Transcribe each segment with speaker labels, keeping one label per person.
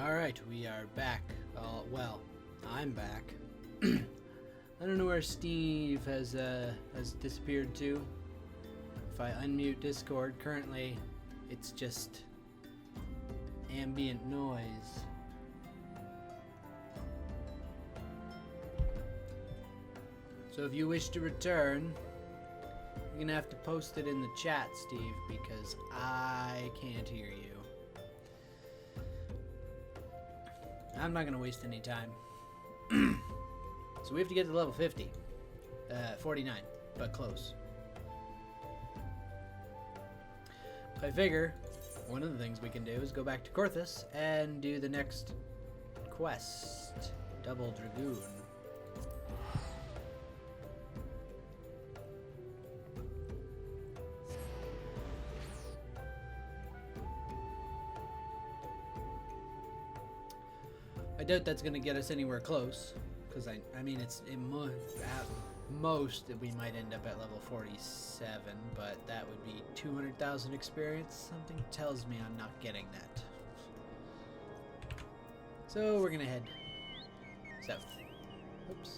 Speaker 1: Alright, we are back. Well, I'm back. I don't know where Steve has disappeared to. If I unmute Discord, currently it's just ambient noise. So if you wish to return, you're gonna have to post it in the chat, Steve, because I can't hear you. I'm not gonna waste any time. So we have to get to level 50. 49, but close. So I figure one of the things we can do is go back to Corthus and do the next quest, Double Dragoon. I doubt that's going to get us anywhere close, because I mean it's at most that we might end up at level 47, but that would be 200,000 experience. Something tells me I'm not getting that. So we're going to head south. Oops.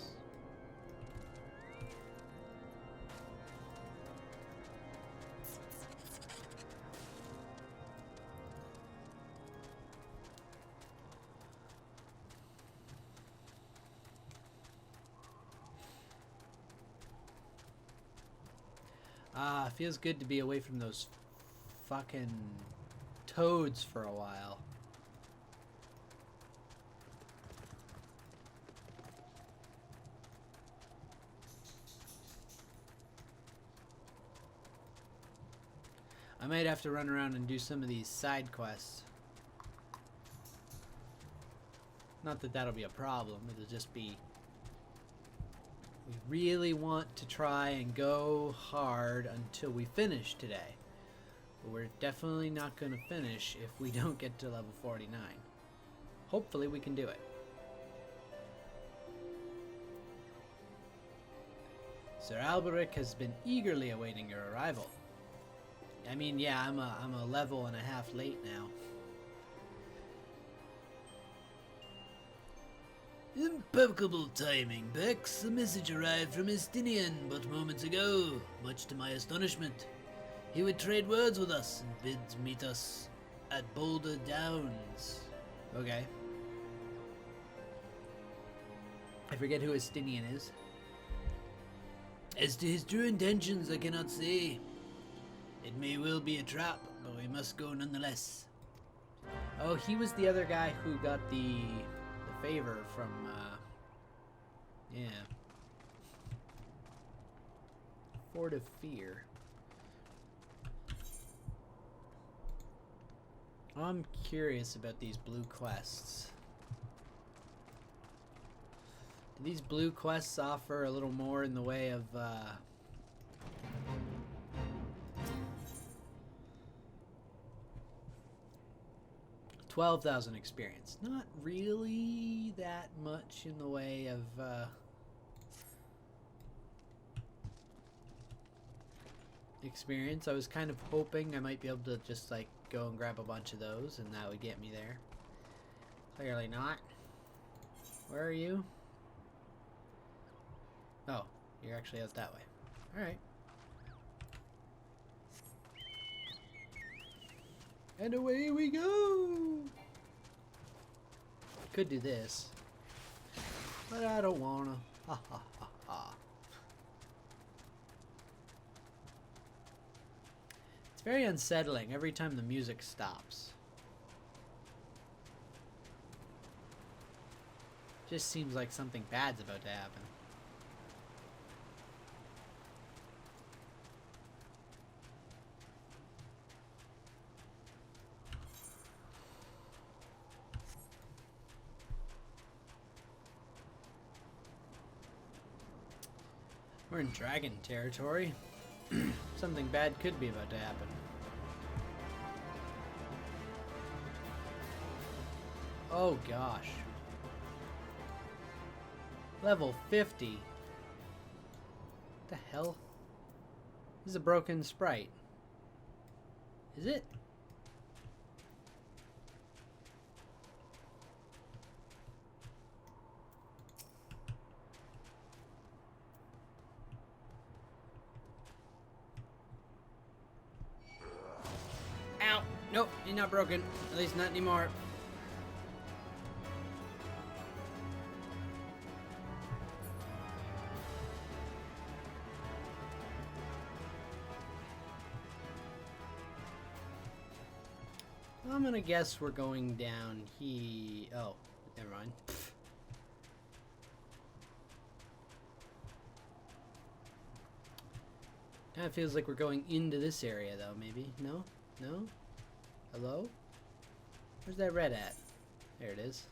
Speaker 1: Feels good to be away from those fucking toads for a while. I might have to run around and do some of these side quests. Not that that'll be a problem, it'll just be... We really want to try and go hard until we finish today. But we're definitely not going to finish if we don't get to level 49. Hopefully we can do it. Sir Alberic has been eagerly awaiting your arrival. I mean, yeah, I'm a level and a half late now.
Speaker 2: Impeccable timing, Bex. A message arrived from Estinian but moments ago, much to my astonishment. He would trade words with us and bids meet us at Boulder Downs.
Speaker 1: Okay. I forget who Estinian is.
Speaker 2: As to his true intentions, I cannot say. It may well be a trap, but we must go nonetheless.
Speaker 1: Oh, he was the other guy who got the favor from, yeah. Fort of Fear. I'm curious about these blue quests. Do these blue quests offer a little more in the way of, 12,000 experience. Not really that much in the way of experience. I was kind of hoping I might be able to just like go and grab a bunch of those and that would get me there. Clearly not. Where are you? Oh, you're actually out that way. Alright. And away we go! Could do this. But I don't wanna. Ha ha ha ha. It's very unsettling every time the music stops. Just seems like something bad's about to happen. We're in dragon territory. Something bad could be about to happen. Oh gosh. Level 50. What the hell? This is a broken sprite. Is it? Nope, he's not broken. At least not anymore. I'm gonna guess we're going down here. Oh, never mind. Kind of feels like we're going into this area, though, maybe? No? No? Hello? Where's that red at? There it is.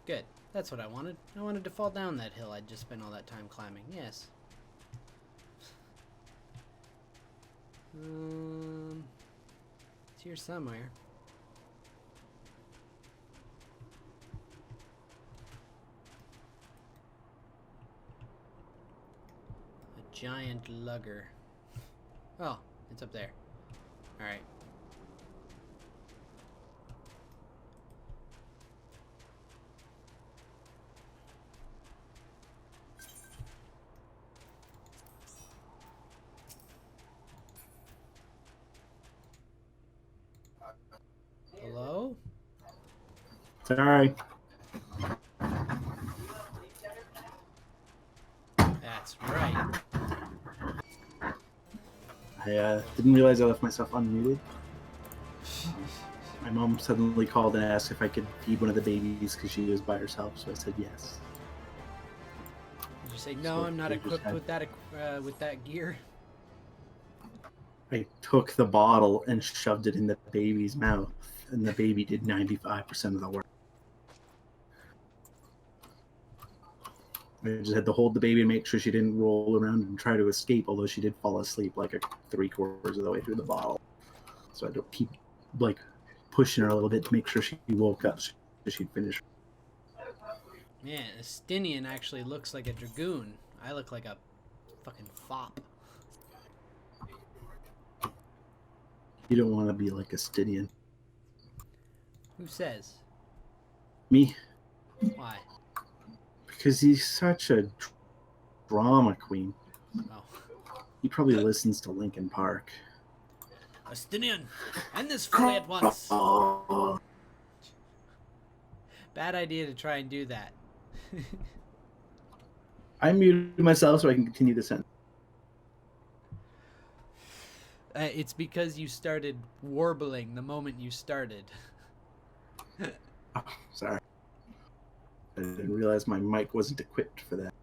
Speaker 1: Good. That's what I wanted. I wanted to fall down that hill I'd just spent all that time climbing. Yes. It's here somewhere. A giant lugger. Oh, it's up there. Alright. Hello?
Speaker 3: Sorry.
Speaker 1: That's right.
Speaker 3: I didn't realize I left myself unmuted. My mom suddenly called and asked if I could feed one of the babies because she was by herself, so I said yes.
Speaker 1: Did you say, no, I'm not equipped with that gear?
Speaker 3: I took the bottle and shoved it in the baby's mouth, and the baby did 95% of the work. I just had to hold the baby and make sure she didn't roll around and try to escape, although she did fall asleep like 3/4 of the way through the bottle. So I had to keep pushing her a little bit to make sure she woke up so she'd finish.
Speaker 1: Man, Estinian actually looks like a Dragoon. I look like a fucking fop.
Speaker 3: You don't want to be like a Stydian.
Speaker 1: Who says?
Speaker 3: Me?
Speaker 1: Why?
Speaker 3: Because he's such a drama queen.
Speaker 1: Oh.
Speaker 3: He probably listens to Linkin Park.
Speaker 1: Estinian! End this folly at once!
Speaker 3: Oh.
Speaker 1: Bad idea to try and do that.
Speaker 3: I muted myself so I can continue the sentence.
Speaker 1: It's because you started warbling the moment you started.
Speaker 3: Oh, sorry. I didn't realize my mic wasn't equipped for that.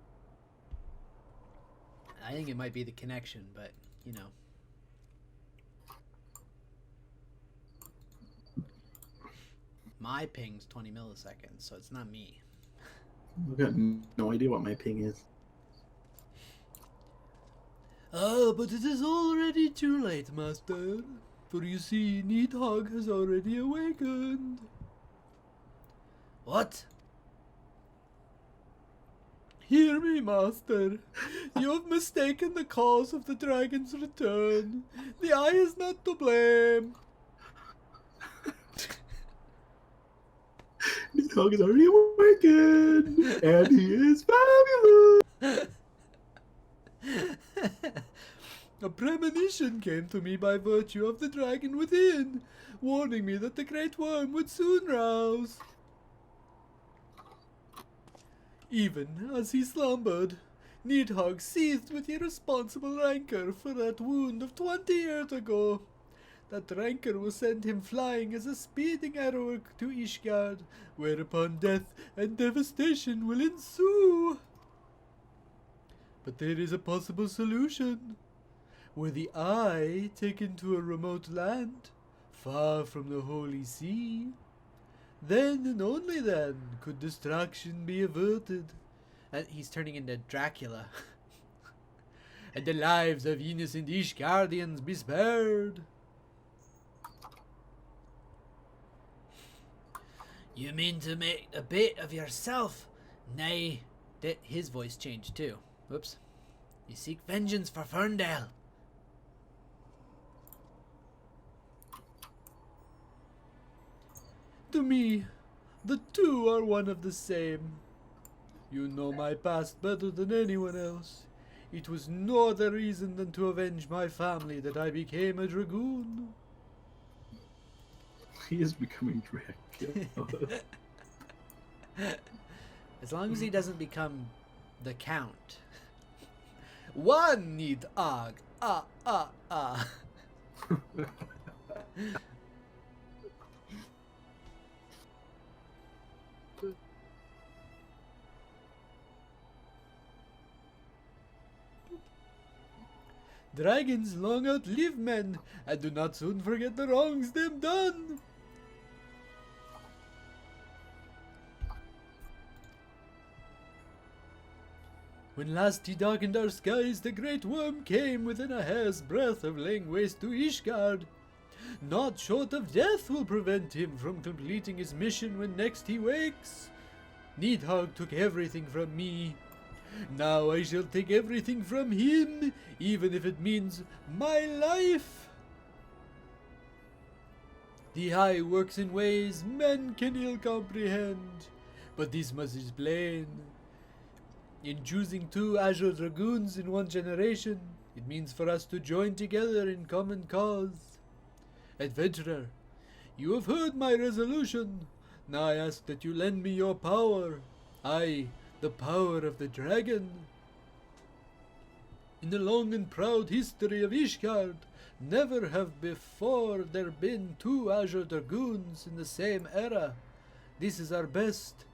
Speaker 1: I think it might be the connection, but, you know. My ping's 20 milliseconds, so it's not me.
Speaker 3: I've got no idea what my ping is.
Speaker 1: Ah, but it is already too late, master. For you see, Needhog has already awakened. What? Hear me, master. You have mistaken the cause of the dragon's return. The eye is not to blame.
Speaker 3: This dog is already awakened, and he is fabulous.
Speaker 1: A premonition came to me by virtue of the dragon within, warning me that the great worm would soon rouse. Even as he slumbered, Needhog seethed with irresponsible rancor for that wound of 20 years ago. That rancor will send him flying as a speeding arrow to Ishgard, whereupon death and devastation will ensue. But there is a possible solution. Were the eye taken to a remote land, far from the Holy See, then and only then could destruction be averted. He's turning into Dracula. And the lives of innocent Ishgardians be spared. You mean to make a bait of yourself? Nay, his voice changed too. Whoops. You seek vengeance for Ferndale. To me, the two are one of the same. You know my past better than anyone else. It was no other reason than to avenge my family that I became a dragoon.
Speaker 3: He is becoming Dracula.
Speaker 1: As long as he doesn't become the Count. One need og. Dragons long outlive men, and do not soon forget the wrongs them done. When last he darkened our skies, the great worm came within a hair's breadth of laying waste to Ishgard. Naught short of death will prevent him from completing his mission when next he wakes. Needhogg took everything from me. Now I shall take everything from him, even if it means my life. The High works in ways men can ill comprehend, but this much is plain. In choosing 2 Azure Dragoons in 1 generation, it means for us to join together in common cause. Adventurer, you have heard my resolution. Now I ask that you lend me your power. Aye, the power of the dragon. In the long and proud history of Ishgard, never have before there been 2 Azure Dragoons in the same era. This is our best,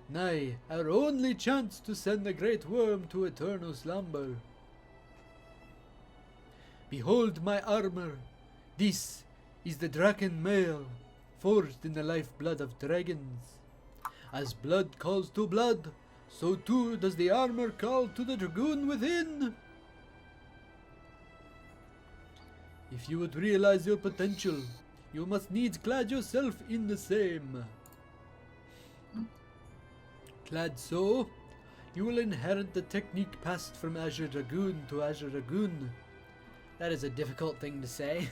Speaker 1: nay, our only chance to send the great worm to eternal slumber. Behold my armor. This is the Draken mail, forged in the lifeblood of dragons. As blood calls to blood, so too does the armor call to the dragoon within. If you would realize your potential, you must needs clad yourself in the same. Clad so, you will inherit the technique passed from Azure Dragoon to Azure Dragoon. That is a difficult thing to say.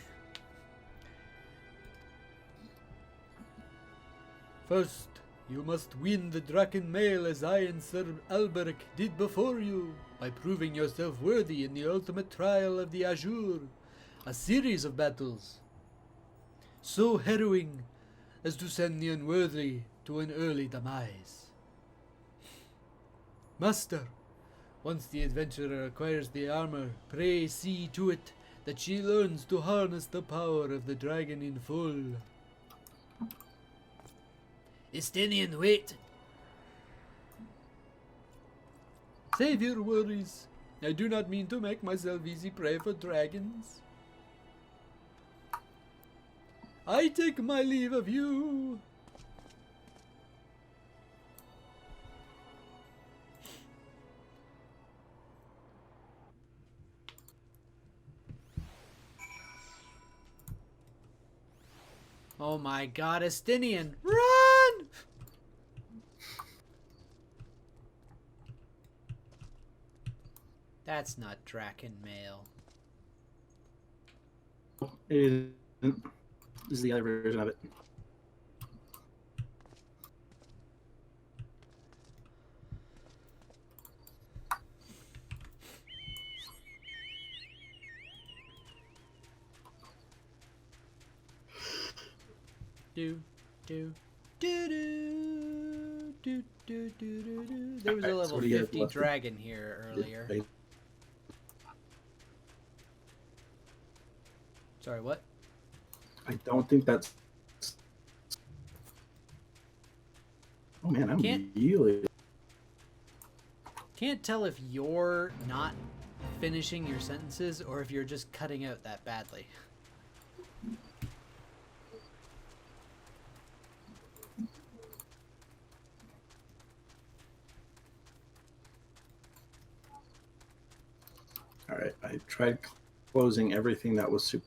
Speaker 1: First, you must win the Draken mail as I and Sir Alberic did before you, by proving yourself worthy in the ultimate trial of the Azure, a series of battles so harrowing as to send the unworthy to an early demise. Master, once the adventurer acquires the armor, pray see to it that she learns to harness the power of the dragon in full.
Speaker 2: Estinian, wait.
Speaker 1: Save your worries. I do not mean to make myself easy prey for dragons. I take my leave of you. Oh my god, Estinian, run! That's not Draken mail.
Speaker 3: It isn't. This is the other version of it.
Speaker 1: Do do do do do do do do. There was a
Speaker 3: Alright, so
Speaker 1: level
Speaker 3: what do you have
Speaker 1: 50
Speaker 3: left?
Speaker 1: dragon here earlier. Sorry, what?
Speaker 3: I don't think that's. Oh man, I'm
Speaker 1: Can't-
Speaker 3: really.
Speaker 1: Can't tell if you're not finishing your sentences or if you're just cutting out that badly.
Speaker 3: All right, I tried closing everything that was super.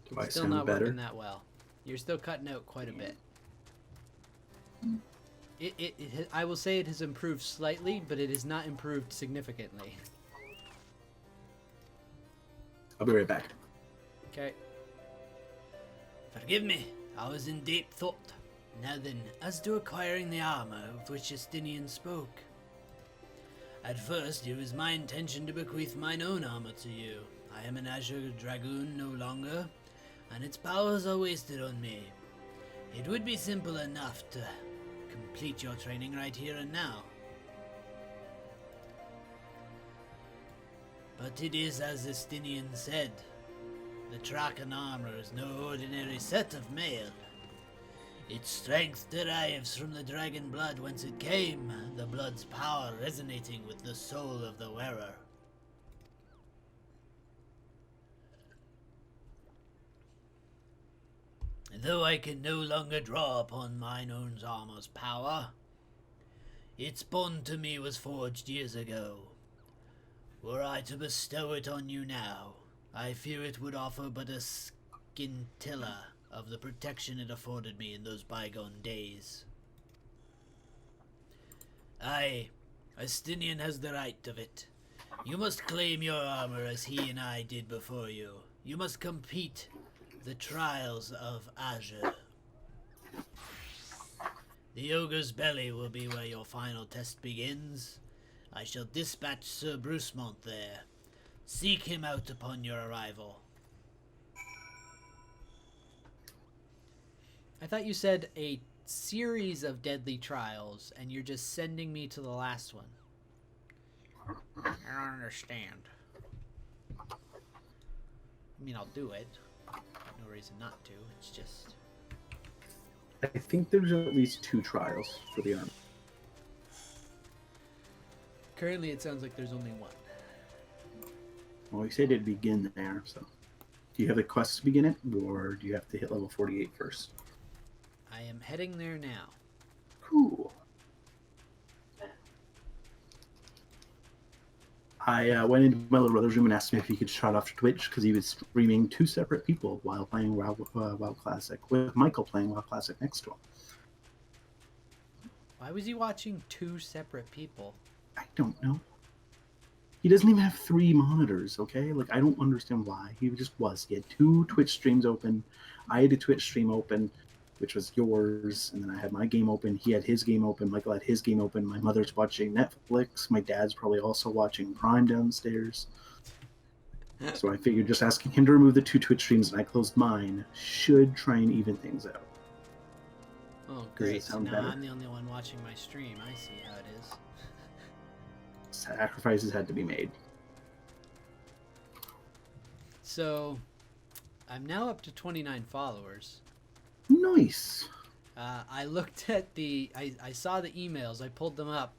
Speaker 3: Do I
Speaker 1: Still
Speaker 3: sound
Speaker 1: not
Speaker 3: better?
Speaker 1: working that well. You're still cutting out quite a bit. I will say it has improved slightly, but it has not improved significantly.
Speaker 3: I'll be right back.
Speaker 1: Okay.
Speaker 2: Forgive me, I was in deep thought. Now then, as to acquiring the armor of which Estinian spoke. At first, it was my intention to bequeath mine own armor to you. I am an Azure Dragoon no longer, and its powers are wasted on me. It would be simple enough to complete your training right here and now. But it is as Estinian said, the Dragon armor is no ordinary set of mail. Its strength derives from the dragon blood whence it came, the blood's power resonating with the soul of the wearer. Though I can no longer draw upon mine own armor's power, its bond to me was forged years ago. Were I to bestow it on you now, I fear it would offer but a scintilla of the protection it afforded me in those bygone days. Aye, Estinian has the right of it. You must claim your armor as he and I did before you. You must compete the trials of Azure. The ogre's belly will be where your final test begins. I shall dispatch Sir Brucemont there. Seek him out upon your arrival.
Speaker 1: I thought you said a series of deadly trials, and you're just sending me to the last one. I don't understand. I mean, I'll do it. No reason not to. It's just...
Speaker 3: I think there's at least 2 trials for the armor.
Speaker 1: Currently, it sounds like there's only one.
Speaker 3: Well, you said it'd begin there, so... Do you have the quest to begin it, or do you have to hit level 48 first?
Speaker 1: I am heading there now.
Speaker 3: Cool. I went into my little brother's room and asked him if he could shut off Twitch because he was streaming 2 separate people while playing WoW Classic, with Michael playing WoW Classic next to him.
Speaker 1: Why was he watching 2 separate people?
Speaker 3: I don't know. He doesn't even have 3 monitors, okay? Like, I don't understand why. He just was. He had 2 Twitch streams open. I had a Twitch stream open, which was yours, and then I had my game open. He had his game open. Michael had his game open. My mother's watching Netflix. My dad's probably also watching Prime downstairs. So I figured just asking him to remove the 2 Twitch streams and I closed mine should try and even things out.
Speaker 1: Oh, great. So now
Speaker 3: better?
Speaker 1: I'm the only one watching my stream. I see how it is.
Speaker 3: Sacrifices had to be made.
Speaker 1: So, I'm now up to 29 followers.
Speaker 3: Nice.
Speaker 1: I looked at I saw the emails. I pulled them up.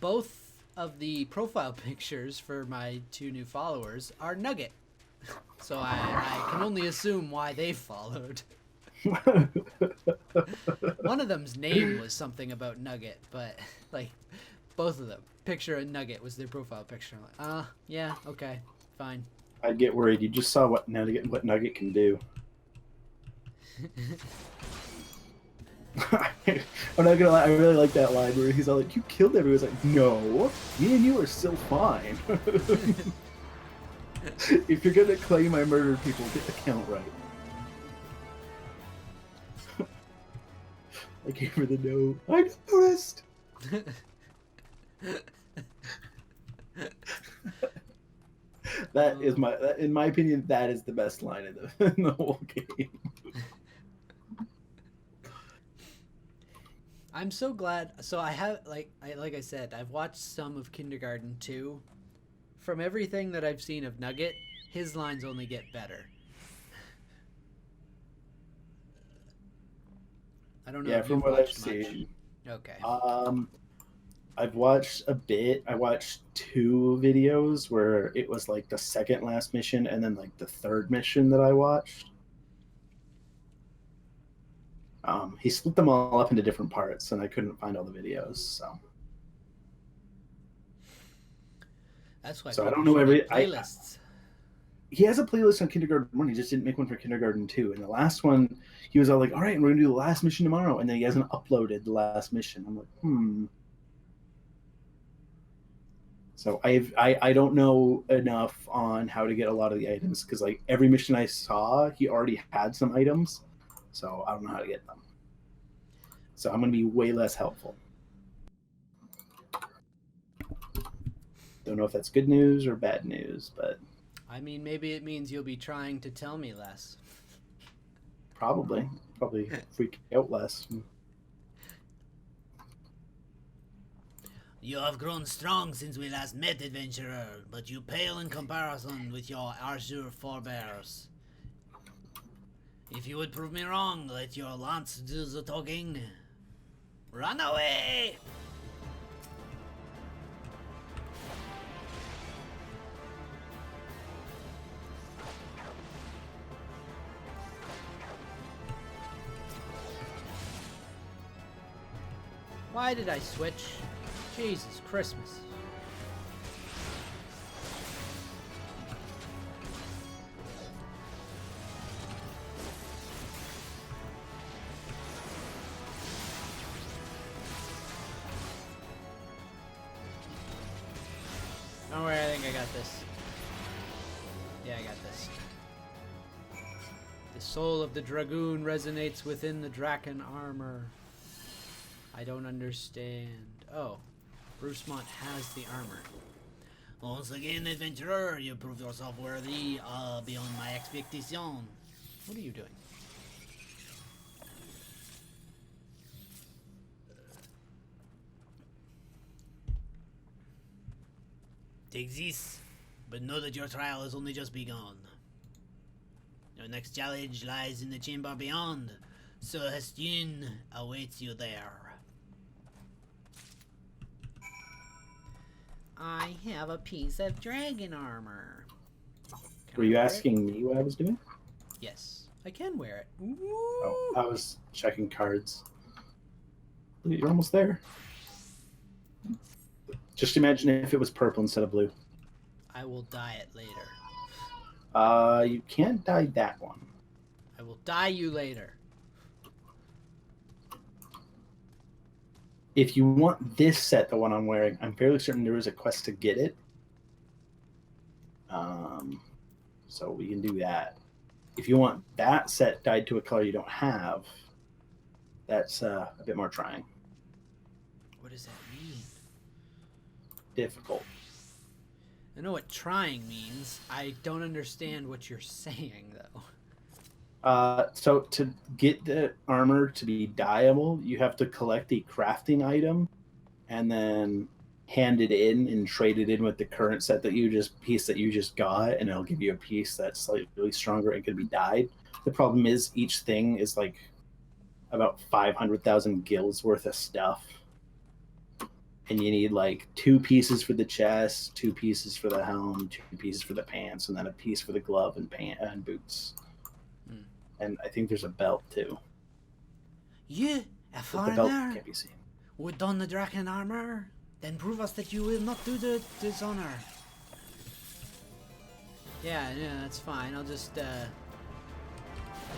Speaker 1: Both of the profile pictures for my 2 new followers are Nugget. So I can only assume why they followed. One of them's name was something about Nugget, but like both of them, picture of Nugget was their profile picture. I'm like, yeah, okay, fine.
Speaker 3: I'd get worried. You just saw what Nugget can do. I'm not gonna lie, I really like that line where he's all like, "You killed everyone." He's like, "No, me and you are still fine." If you're gonna claim I murdered people, get the count right. I gave her the note. I noticed. That is in my opinion, that is the best line in the whole game.
Speaker 1: I'm so glad. So I have, like I said, I've watched some of Kindergarten 2. From everything that I've seen of Nugget, his lines only get better. I don't know.
Speaker 3: Yeah,
Speaker 1: if
Speaker 3: from
Speaker 1: you've
Speaker 3: what I've
Speaker 1: watched much.
Speaker 3: seen.
Speaker 1: Okay.
Speaker 3: I've watched a bit. I watched 2 videos where it was like the second last mission and then like the 3rd mission that I watched. He split them all up into different parts, and I couldn't find all the videos. So
Speaker 1: That's why.
Speaker 3: I don't know every
Speaker 1: playlists.
Speaker 3: He has a playlist on Kindergarten 1. He just didn't make one for Kindergarten 2. And the last one, he was all like, "All right, we're gonna do the last mission tomorrow," and then he hasn't uploaded the last mission. I'm like, So I don't know enough on how to get a lot of the items because like every mission I saw, he already had some items, so I don't know how to get them. So I'm gonna be way less helpful. Don't know if that's good news or bad news, but
Speaker 1: I mean, maybe it means you'll be trying to tell me less.
Speaker 3: probably freak out less.
Speaker 2: You have grown strong since we last met, adventurer, but you pale in comparison with your azure forebears. If you would prove me wrong, let your lance do the talking. Run away!
Speaker 1: Why did I switch? Jesus Christmas. Don't worry, I think I got this. Yeah, I got this. The soul of the Dragoon resonates within the Draken armor. I don't understand. Oh, Brucemont has the armor.
Speaker 2: Once again, adventurer, you prove yourself worthy beyond my expectation.
Speaker 1: What are you doing?
Speaker 2: Take this, but know that your trial has only just begun. Your next challenge lies in the chamber beyond. Sir Hestune awaits you there.
Speaker 1: I have a piece of dragon armor.
Speaker 3: Were you asking me what I was doing?
Speaker 1: Yes, I can wear it. Ooh.
Speaker 3: Oh, I was checking cards. You're almost there. Just imagine if it was purple instead of blue.
Speaker 1: I will dye it later.
Speaker 3: You can't dye that one.
Speaker 1: I will dye you later.
Speaker 3: If you want this set, the one I'm wearing, I'm fairly certain there is a quest to get it. So we can do that. If you want that set dyed to a color you don't have, that's a bit more trying.
Speaker 1: What does that mean?
Speaker 3: Difficult.
Speaker 1: I know what trying means. I don't understand what you're saying, though.
Speaker 3: So to get the armor to be dyeable, you have to collect a crafting item and then hand it in and trade it in with the current set that you just got, and it'll give you a piece that's slightly stronger and can be dyed. The problem is each thing is like about 500,000 gills worth of stuff. And you need like 2 pieces for the chest, 2 pieces for the helm, 2 pieces for the pants, and then a piece for the glove and and boots. And I think there's a belt too.
Speaker 2: You, a
Speaker 3: But the belt
Speaker 2: foreigner,
Speaker 3: can't be seen.
Speaker 2: would don the Draken armor? Then prove us that you will not do the dishonor.
Speaker 1: Yeah, that's fine. I'll just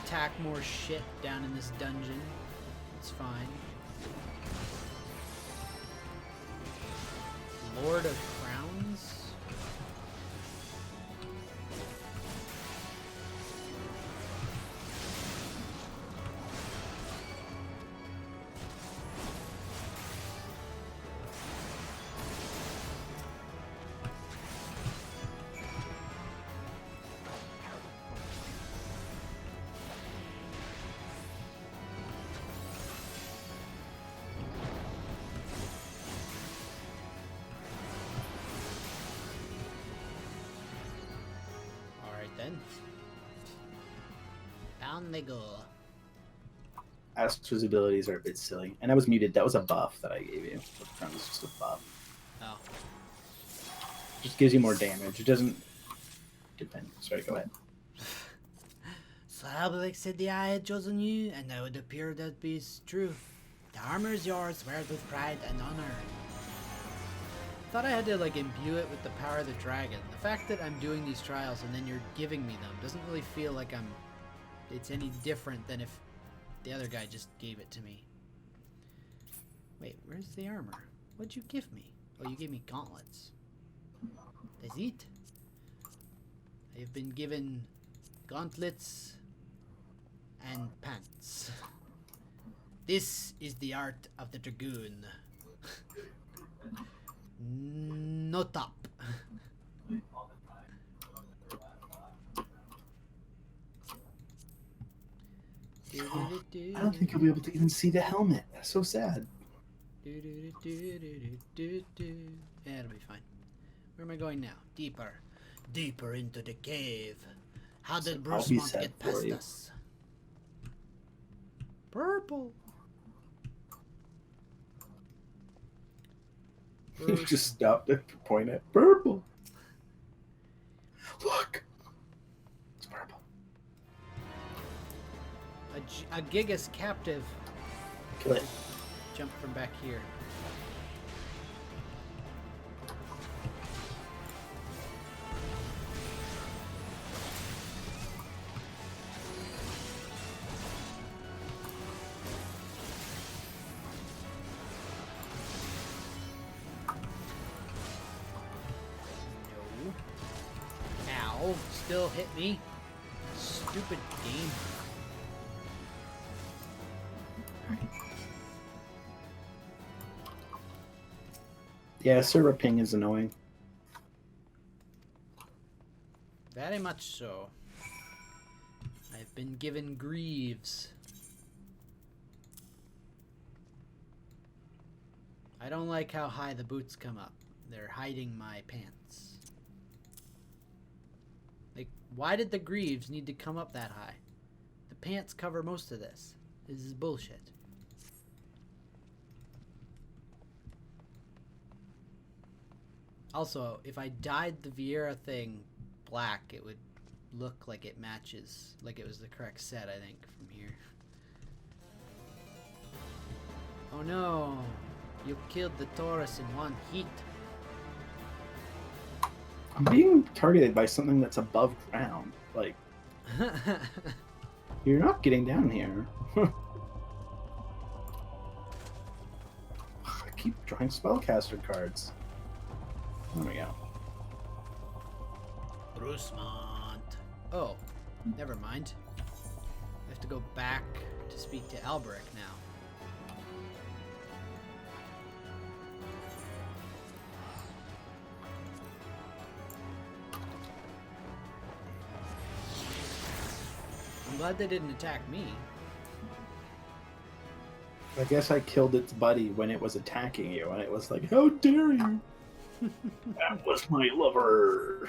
Speaker 1: attack more shit down in this dungeon. It's fine. Lord of Crowns? Then down they go.
Speaker 3: Astra's abilities are a bit silly. And I was muted. That was a buff that I gave you. That was just a buff.
Speaker 1: Oh.
Speaker 3: Just gives you more damage. It doesn't depend. Sorry, go ahead.
Speaker 2: Sir Alberic said the eye had chosen you, and now it appeared that be true. The armor is yours, wear it with pride and honor.
Speaker 1: Thought I had to like imbue it with the power of the dragon. The fact that I'm doing these trials and then you're giving me them doesn't really feel like it's any different than if the other guy just gave it to me. Wait, where's the armor? What'd you give me? Oh, you gave me gauntlets. That's it? I have been given gauntlets and pants. This is the art of the Dragoon. No top.
Speaker 3: I don't think you'll be able to even see the helmet. That's so sad.
Speaker 1: Yeah, it'll be fine. Where am I going now? Deeper.
Speaker 2: Deeper into the cave. How did
Speaker 3: I'll be
Speaker 2: Bruce
Speaker 3: sad
Speaker 2: get
Speaker 3: for
Speaker 2: past
Speaker 3: you.
Speaker 2: us?
Speaker 1: Purple.
Speaker 3: You just stopped at the point at purple. Look. It's purple.
Speaker 1: A Gigas captive.
Speaker 3: Kill it.
Speaker 1: Jump from back here. No. Ow. Still hit me. Stupid game.
Speaker 3: Yeah, server ping is annoying.
Speaker 1: Very much so. I've been given greaves. I don't like how high the boots come up. They're hiding my pants. Like, why did the greaves need to come up that high? The pants cover most of this. This is bullshit. Also, if I dyed the Vieira thing black, it would look like it matches, like it was the correct set, I think, from here. Oh no! You killed the Taurus in one hit.
Speaker 3: I'm being targeted by something that's above ground. Like, you're not getting down here. I keep drawing spellcaster cards. There we go.
Speaker 2: Brucemont.
Speaker 1: Oh, never mind. I have to go back to speak to Alberic now. I'm glad they didn't attack me.
Speaker 3: I guess I killed its buddy when it was attacking you, and it was like, how dare you? That was my lover.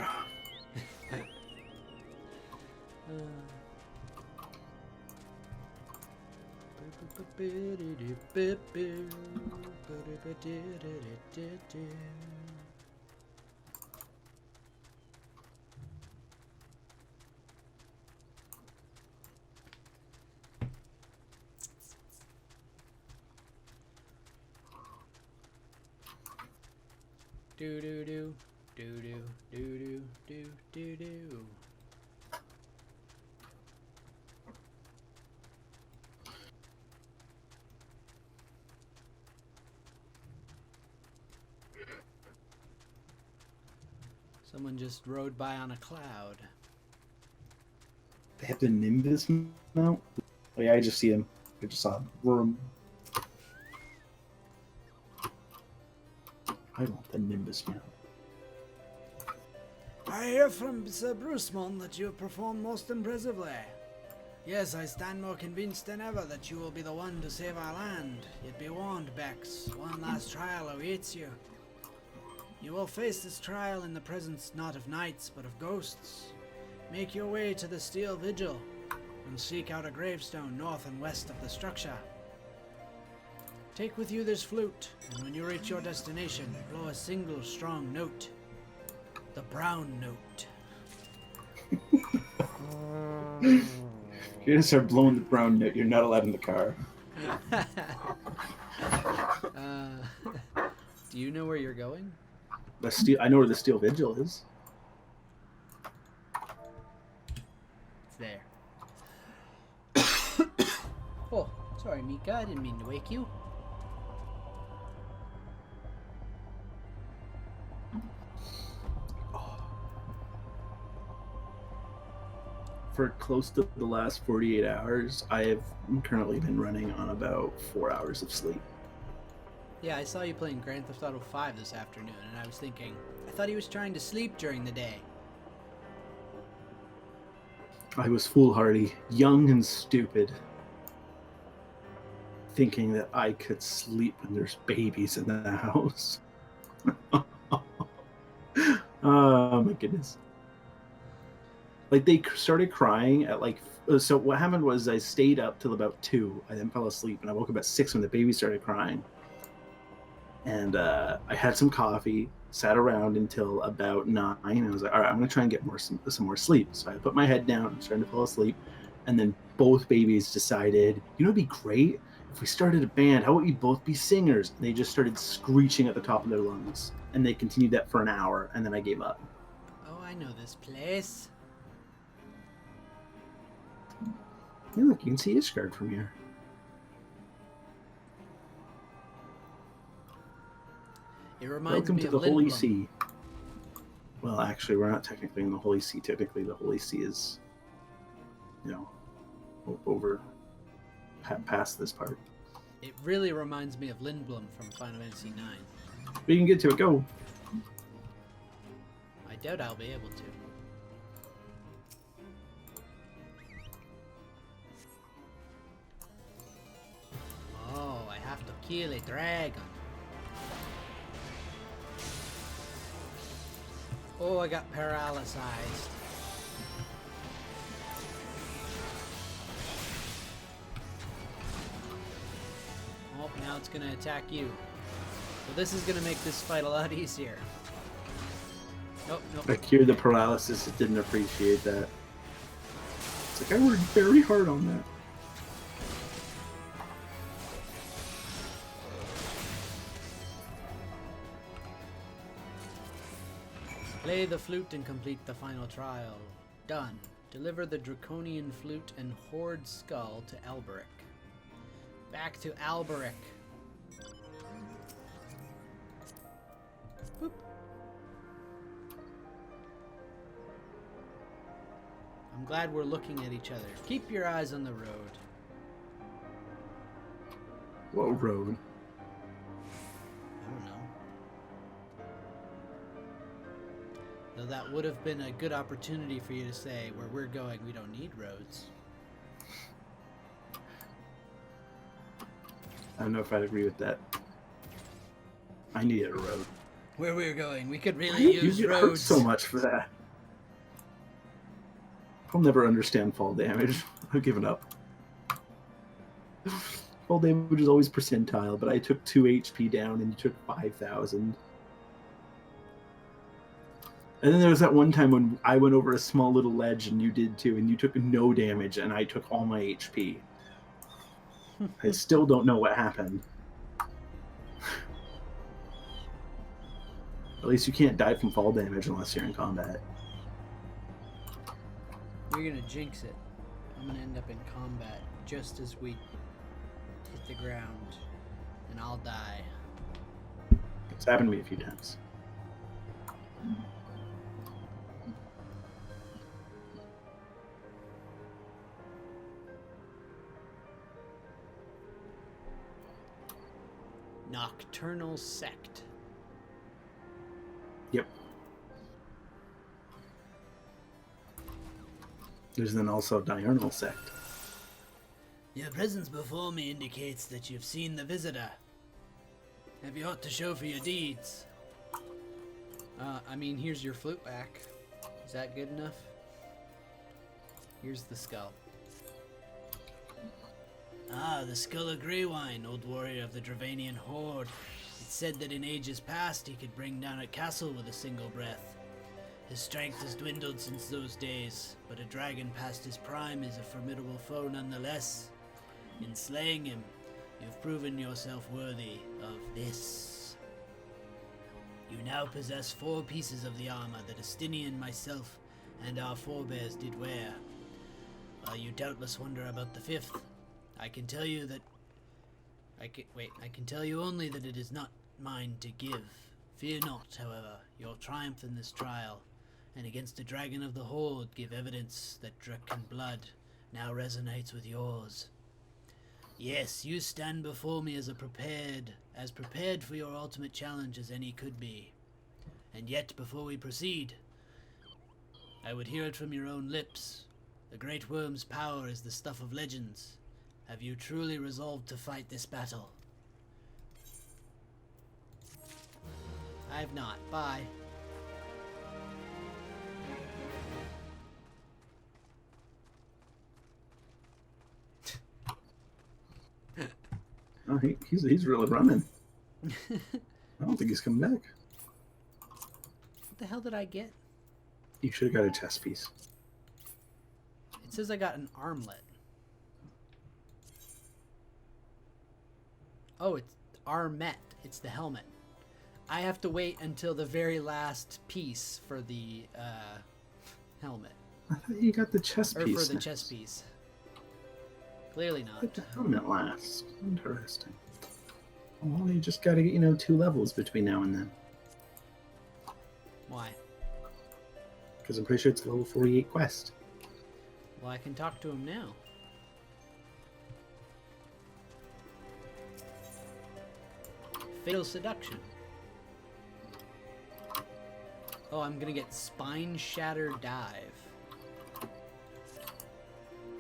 Speaker 1: Do do do do do do do do do. Someone just rode by on a cloud.
Speaker 3: They have the Nimbus mount? Oh yeah, I just see him. I just saw him. Vroom. I want the Nimbus mount.
Speaker 2: I hear from Sir Brucemont that you have performed most impressively. Yes, I stand more convinced than ever that you will be the one to save our land. Yet be warned, Bex, one last trial awaits you. You will face this trial in the presence not of knights, but of ghosts. Make your way to the Steel Vigil, and seek out a gravestone north and west of the structure. Take with you this flute, and when you reach your destination, blow a single strong note. The brown note.
Speaker 3: You're gonna start blowing the brown note. You're not allowed in the car.
Speaker 1: Do you know where you're going?
Speaker 3: The steel. I know where the Steel Vigil is.
Speaker 1: It's there. Oh, sorry, Mika. I didn't mean to wake you.
Speaker 3: For close to the last 48 hours, I have currently been running on about 4 hours of sleep.
Speaker 1: Yeah, I saw you playing Grand Theft Auto 5 this afternoon, and I was thinking, I thought he was trying to sleep during the day.
Speaker 3: I was foolhardy, young and stupid. thinking that I could sleep when there's babies in the house. Oh my goodness. Like they started crying at like, so what happened was I stayed up till about 2. I then fell asleep and I woke up at 6 when the baby started crying. And I had some coffee, sat around until about 9. I was like, all right, I'm going to try and get some more sleep. So I put my head down, starting to fall asleep. And then both babies decided, you know, it'd be great if we started a band. How about we both be singers? And they just started screeching at the top of their lungs. And they continued that for an hour. And then I gave up.
Speaker 1: Oh, I know this place.
Speaker 3: Hey, look, you can see Ishgard from here.
Speaker 1: It reminds
Speaker 3: Welcome
Speaker 1: me
Speaker 3: to
Speaker 1: of
Speaker 3: the Holy
Speaker 1: Lindblom.
Speaker 3: See. Well, actually, we're not technically in the Holy See. Typically, the Holy See is, you know, over past this part.
Speaker 1: It really reminds me of Lindblom from Final Fantasy IX.
Speaker 3: We can get to it. Go.
Speaker 1: I doubt I'll be able to. Oh, I have to kill a dragon. Oh, I got paralyzed. Oh, now it's gonna attack you. Well, this is gonna make this fight a lot easier. Nope, nope.
Speaker 3: I cured the paralysis. It didn't appreciate that. It's like I worked very hard on that.
Speaker 1: Play the flute and complete the final trial. Done. Deliver the draconian flute and horde skull to Alberic. Back to Alberic. Boop. I'm glad we're looking at each other. Keep your eyes on the road.
Speaker 3: What road?
Speaker 1: I don't know. Though that would have been a good opportunity for you to say, where we're going, we don't need roads.
Speaker 3: I don't know if I'd agree with that. I needed a road.
Speaker 1: Where we're going, we could
Speaker 3: Why
Speaker 1: really
Speaker 3: did you
Speaker 1: use
Speaker 3: get hurt
Speaker 1: roads.
Speaker 3: so much for that? I'll never understand fall damage. I've given up. Fall damage is always percentile, but I took 2 HP down and you took 5,000. And then there was that one time when I went over a small little ledge and you did too, and you took no damage and I took all my HP. I still don't know what happened. At least you can't die from fall damage unless you're in combat.
Speaker 1: You're gonna jinx it. I'm gonna end up in combat just as we hit the ground, and I'll die.
Speaker 3: It's happened to me a few times.
Speaker 1: Nocturnal Sect.
Speaker 3: Yep. There's then also Diurnal Sect.
Speaker 2: Your presence before me indicates that you've seen the visitor. Have you aught to show for your deeds?
Speaker 1: I mean, here's your flute back. Is that good enough? Here's the skull.
Speaker 2: Ah, the skull of Greywine, old warrior of the Dravanian horde. It said that in ages past he could bring down a castle with a single breath. His strength has dwindled since those days, but a dragon past his prime is a formidable foe nonetheless. In slaying him, you've proven yourself worthy of this. You now possess 4 pieces of the armor that Astinian, myself, and our forebears did wear. While you doubtless wonder about the 5th, I can tell you that... I can tell you only that it is not mine to give. Fear not, however, your triumph in this trial, and against the dragon of the horde give evidence that Draken blood now resonates with yours. Yes, you stand before me as prepared for your ultimate challenge as any could be. And yet, before we proceed, I would hear it from your own lips. The Great Worm's power is the stuff of legends. Have you truly resolved to fight this battle?
Speaker 1: I have not. Bye.
Speaker 3: Oh, he's really running. I don't think he's coming back.
Speaker 1: What the hell did I get?
Speaker 3: You should have got a chess piece.
Speaker 1: It says I got an armlet. Oh, it's armet. It's the helmet. I have to wait until the very last piece for the helmet.
Speaker 3: I thought you got the chess
Speaker 1: Or
Speaker 3: piece.
Speaker 1: for the chess piece. Clearly not.
Speaker 3: Get the helmet last. Interesting. Well, you just gotta get, 2 levels between now and then.
Speaker 1: Why?
Speaker 3: Because I'm pretty sure it's a level 48 quest.
Speaker 1: Well, I can talk to him now. Fatal seduction. Oh, I'm gonna get spine shatter dive.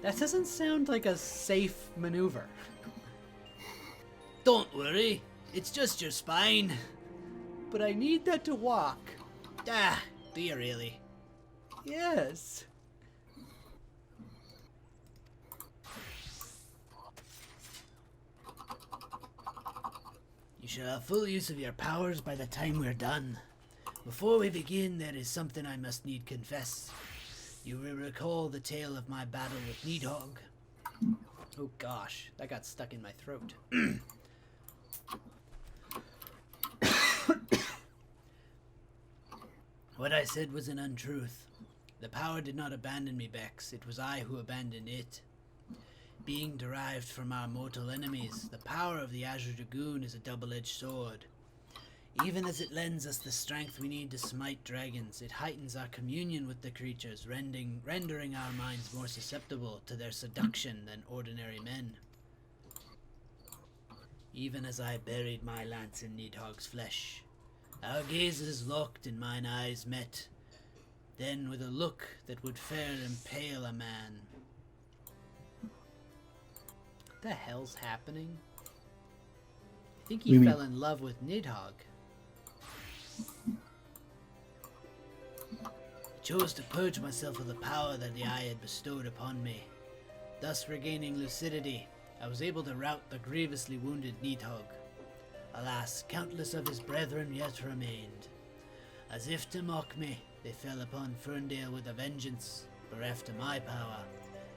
Speaker 1: That doesn't sound like a safe maneuver.
Speaker 2: Don't worry, it's just your spine.
Speaker 1: But I need that to walk.
Speaker 2: Ah, do you really?
Speaker 1: Yes.
Speaker 2: You shall have full use of your powers by the time we're done. Before we begin, there is something I must need confess. You will recall the tale of my battle with Needhog.
Speaker 1: Oh gosh, that got stuck in my throat.
Speaker 2: What I said was an untruth. The power did not abandon me, Bex. It was I who abandoned it. Being derived from our mortal enemies, the power of the Azure Dragoon is a double-edged sword. Even as it lends us the strength we need to smite dragons, it heightens our communion with the creatures, rendering our minds more susceptible to their seduction than ordinary men. Even as I buried my lance in Needhog's flesh, our gazes locked and mine eyes met. Then, with a look that would fair impale a man.
Speaker 1: What the hell's happening? I think
Speaker 3: You
Speaker 1: he
Speaker 3: mean-
Speaker 1: fell in love with Nidhogg.
Speaker 2: I chose to purge myself of the power that the eye had bestowed upon me. Thus regaining lucidity, I was able to rout the grievously wounded Needhogg. Alas, countless of his brethren yet remained. As if to mock me, they fell upon Ferndale with a vengeance. Bereft of my power,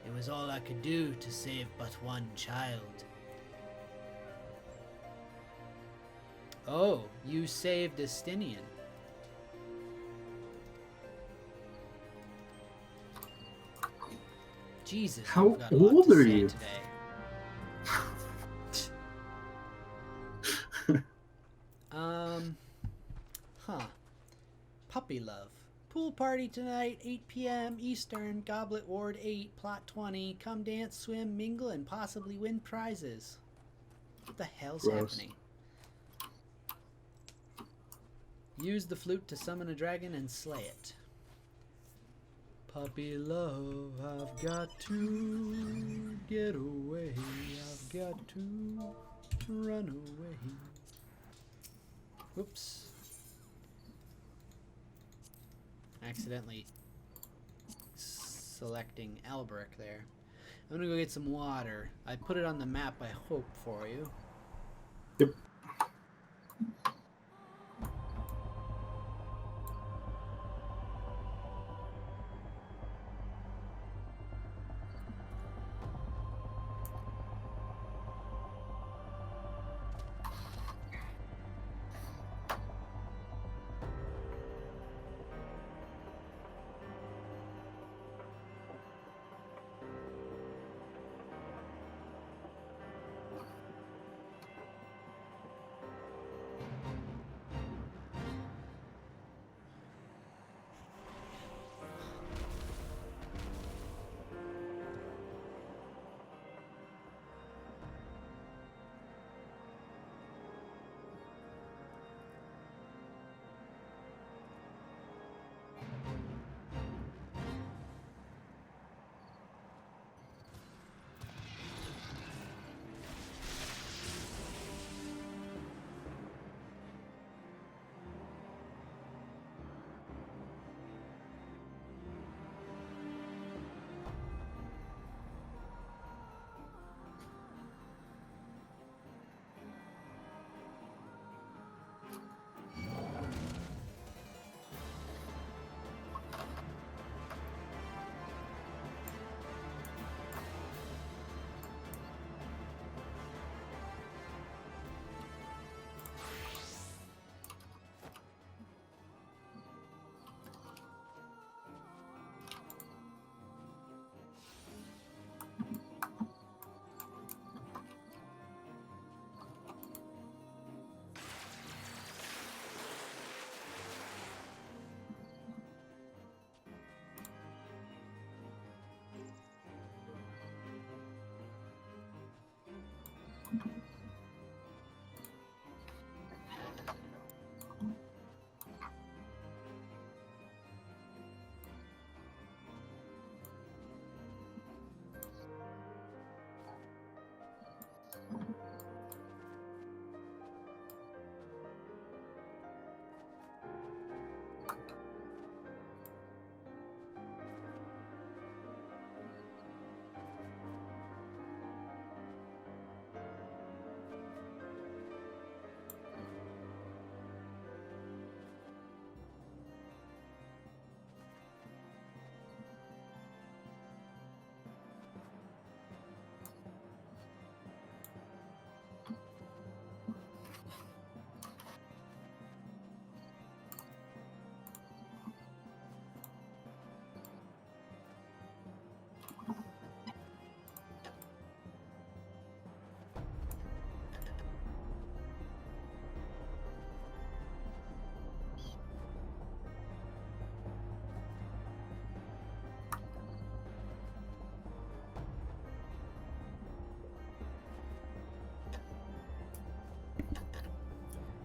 Speaker 2: it was all I could do to save but one child.
Speaker 1: Oh, you saved Estinian. Jesus,
Speaker 3: How
Speaker 1: you've got a lot
Speaker 3: old
Speaker 1: to
Speaker 3: are
Speaker 1: say
Speaker 3: you?
Speaker 1: today. Puppy love. Pool party tonight, 8 p.m. Eastern, Goblet Ward 8, Plot 20. Come dance, swim, mingle, and possibly win prizes. What the hell's
Speaker 3: Gross.
Speaker 1: happening? Use the flute to summon a dragon and slay it. Puppy love, I've got to get away. I've got to run away. Whoops. Accidentally selecting Albrecht there. I'm gonna go get some water. I put it on the map, I hope, for you.
Speaker 3: Yep.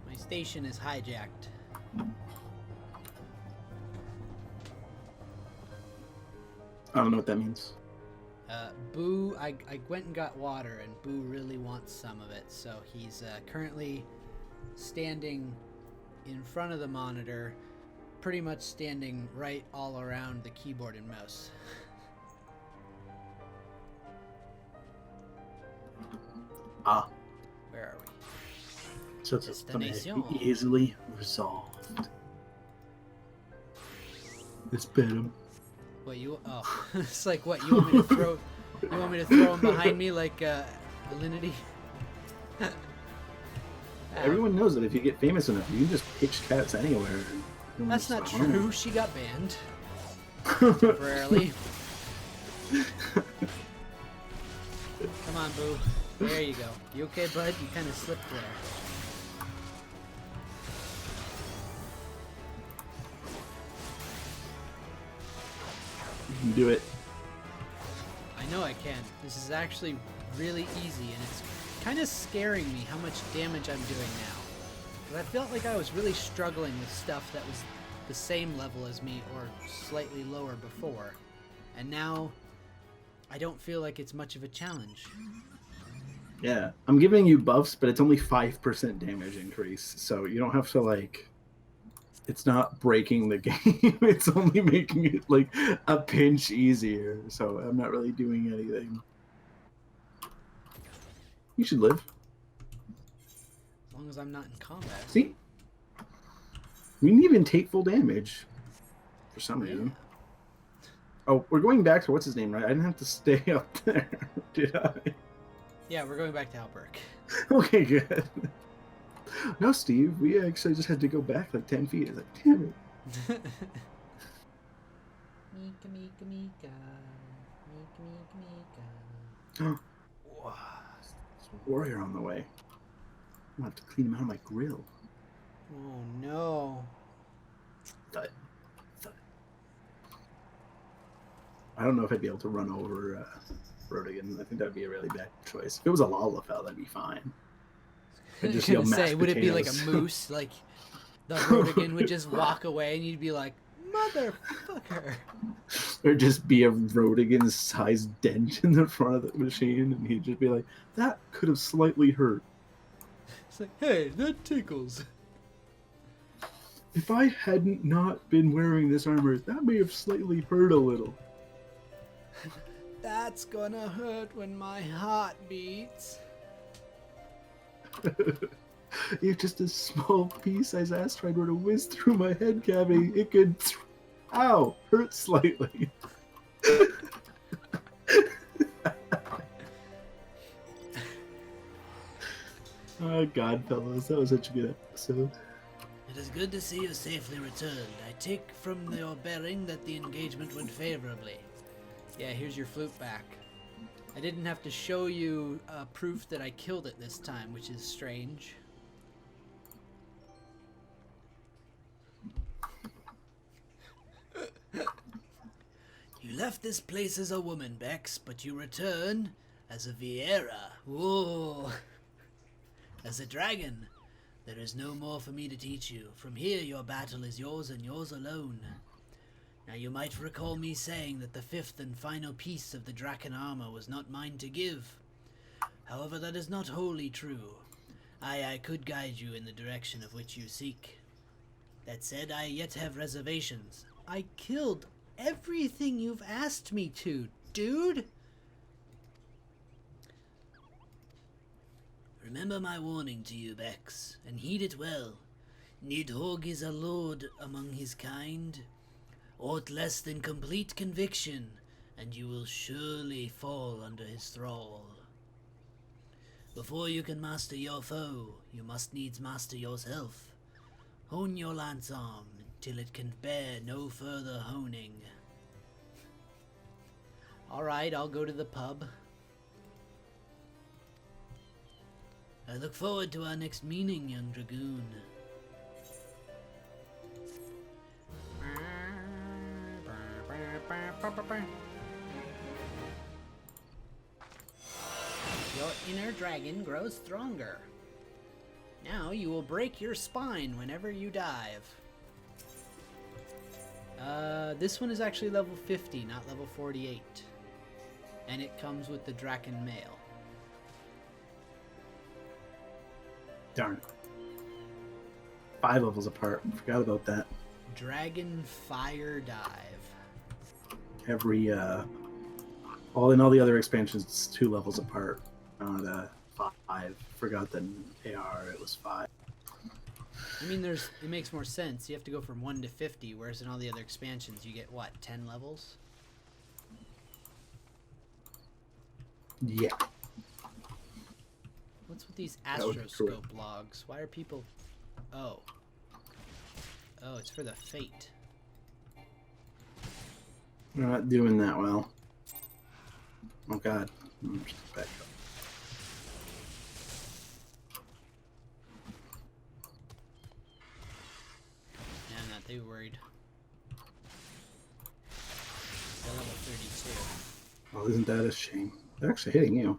Speaker 1: My station is hijacked.
Speaker 3: I don't know what that means.
Speaker 1: Boo, I went and got water, and Boo really wants some of it, so he's currently standing in front of the monitor, pretty much standing right all around the keyboard and mouse.
Speaker 3: Ah,
Speaker 1: Where are we?
Speaker 3: so it's gonna
Speaker 1: Destination.
Speaker 3: be easily resolved. Let's bet him.
Speaker 1: What you? Oh, it's like what you want me to throw? You want me to throw him behind me like Alinity?
Speaker 3: Everyone knows that if you get famous enough, you can just pitch cats anywhere.
Speaker 1: That's not true. She got banned temporarily. Come on, Boo. There you go. You okay, bud? You kind of slipped there.
Speaker 3: You can do it.
Speaker 1: I know I can. This is actually really easy, and it's kind of scaring me how much damage I'm doing now. But I felt like I was really struggling with stuff that was the same level as me or slightly lower before. And now I don't feel like it's much of a challenge.
Speaker 3: Yeah, I'm giving you buffs, but it's only 5% damage increase, so you don't have to like. It's not breaking the game. It's only making it like a pinch easier. So I'm not really doing anything. You should live.
Speaker 1: As long as I'm not in combat.
Speaker 3: See? We didn't even take full damage for some reason. Oh, we're going back to what's his name, right? I didn't have to stay up there, did I?
Speaker 1: Yeah, we're going back to Halberg.
Speaker 3: Okay, good. No, Steve, we actually just had to go back like 10 feet. I was like, damn it.
Speaker 1: Mika, Mika, Mika. Mika, Mika, Mika.
Speaker 3: Wow, there's a warrior on the way. I'm gonna have to clean him out of my grill.
Speaker 1: Oh no.
Speaker 3: Thud. Thud. I don't know if I'd be able to run over Rodigan. I think that'd be a really bad choice. If it was a Lalafell, that'd be fine.
Speaker 1: I was gonna say, would it be like a moose? Like the Rodigan would just walk away and you'd be like, motherfucker.
Speaker 3: Or just be a Rodigan-sized dent in the front of the machine, and he'd just be like, that could have slightly hurt.
Speaker 1: It's like, hey, that tickles.
Speaker 3: If I hadn't not been wearing this armor, that may have slightly hurt a little.
Speaker 1: That's gonna hurt when my heart beats.
Speaker 3: If just a small pea-sized asteroid were to whiz through my head cavity, it could, ow, hurt slightly. Oh God, fellas, that was such a good episode.
Speaker 2: It is good to see you safely returned. I take from your bearing that the engagement went favorably.
Speaker 1: Yeah, here's your flute back. I didn't have to show you proof that I killed it this time, which is strange.
Speaker 2: You left this place as a woman, Bex, but you return as a Vieira. Whoa. As a dragon, there is no more for me to teach you. From here, your battle is yours and yours alone. Now, you might recall me saying that the fifth and final piece of the Draken armor was not mine to give. However, that is not wholly true. I could guide you in the direction of which you seek. That said, I yet have reservations.
Speaker 1: I killed everything you've asked me to, dude.
Speaker 2: Remember my warning to you, Bex, and heed it well. Nidhogg is a lord among his kind. Aught less than complete conviction, and you will surely fall under his thrall. Before you can master your foe, you must needs master yourself. Hone your lance arm till it can bear no further honing.
Speaker 1: Alright, I'll go to the pub.
Speaker 2: I look forward to our next meeting, young Dragoon.
Speaker 1: Your inner dragon grows stronger. Now you will break your spine whenever you dive. This one is actually level 50, not level 48. And it comes with the Draken mail.
Speaker 3: Darn. 5 levels apart. Forgot about that.
Speaker 1: Dragon Fire Dive.
Speaker 3: Every all in all the other expansions, it's 2 levels apart. Not 5. Forgot that in AR it was 5.
Speaker 1: I mean, it makes more sense. You have to go from 1 to 50, whereas in all the other expansions, you get, what, 10 levels?
Speaker 3: Yeah.
Speaker 1: What's with these
Speaker 3: That would be
Speaker 1: astroscope logs? Why are people... Oh. Oh, it's for the fate.
Speaker 3: We're not doing that well. Oh god. Just back up.
Speaker 1: Yeah, I'm not too worried. They're level 32.
Speaker 3: Oh, isn't that a shame? They're actually hitting you.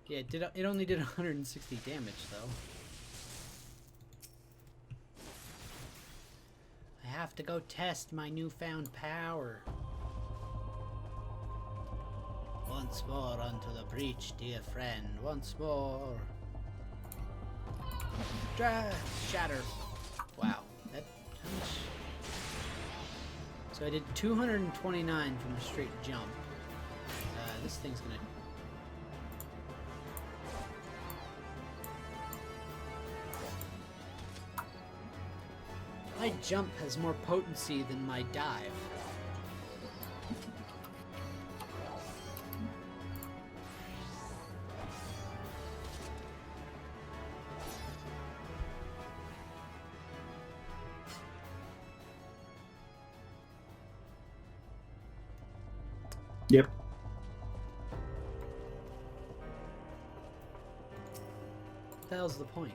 Speaker 1: Yeah, it only did 160 damage, though. I have to go test my newfound power. Once more onto the breach, dear friend. Once more. Shatter. Wow. That how much? So I did 229 from a straight jump. This thing's gonna. My jump has more potency than my dive.
Speaker 3: Yep.
Speaker 1: What the hell's the point?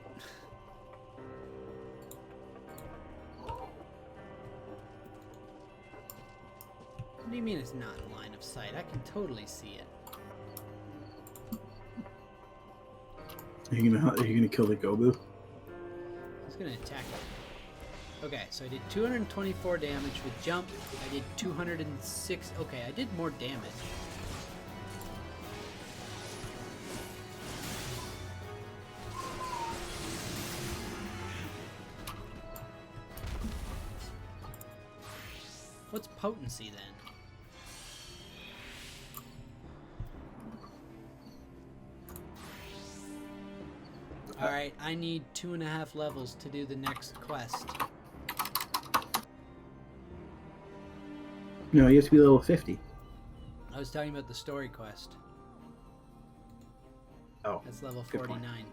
Speaker 1: What do you mean it's not in line of sight? I can totally see it.
Speaker 3: Are you gonna kill the Gobu?
Speaker 1: I was gonna attack it. Okay, so I did 224 damage with jump. I did 206. Okay, I did more damage. What's potency then? Alright, I need 2.5 levels to do the next quest.
Speaker 3: No, you have to be level 50.
Speaker 1: I was talking about the story quest.
Speaker 3: Oh.
Speaker 1: That's level
Speaker 3: good point.
Speaker 1: 49.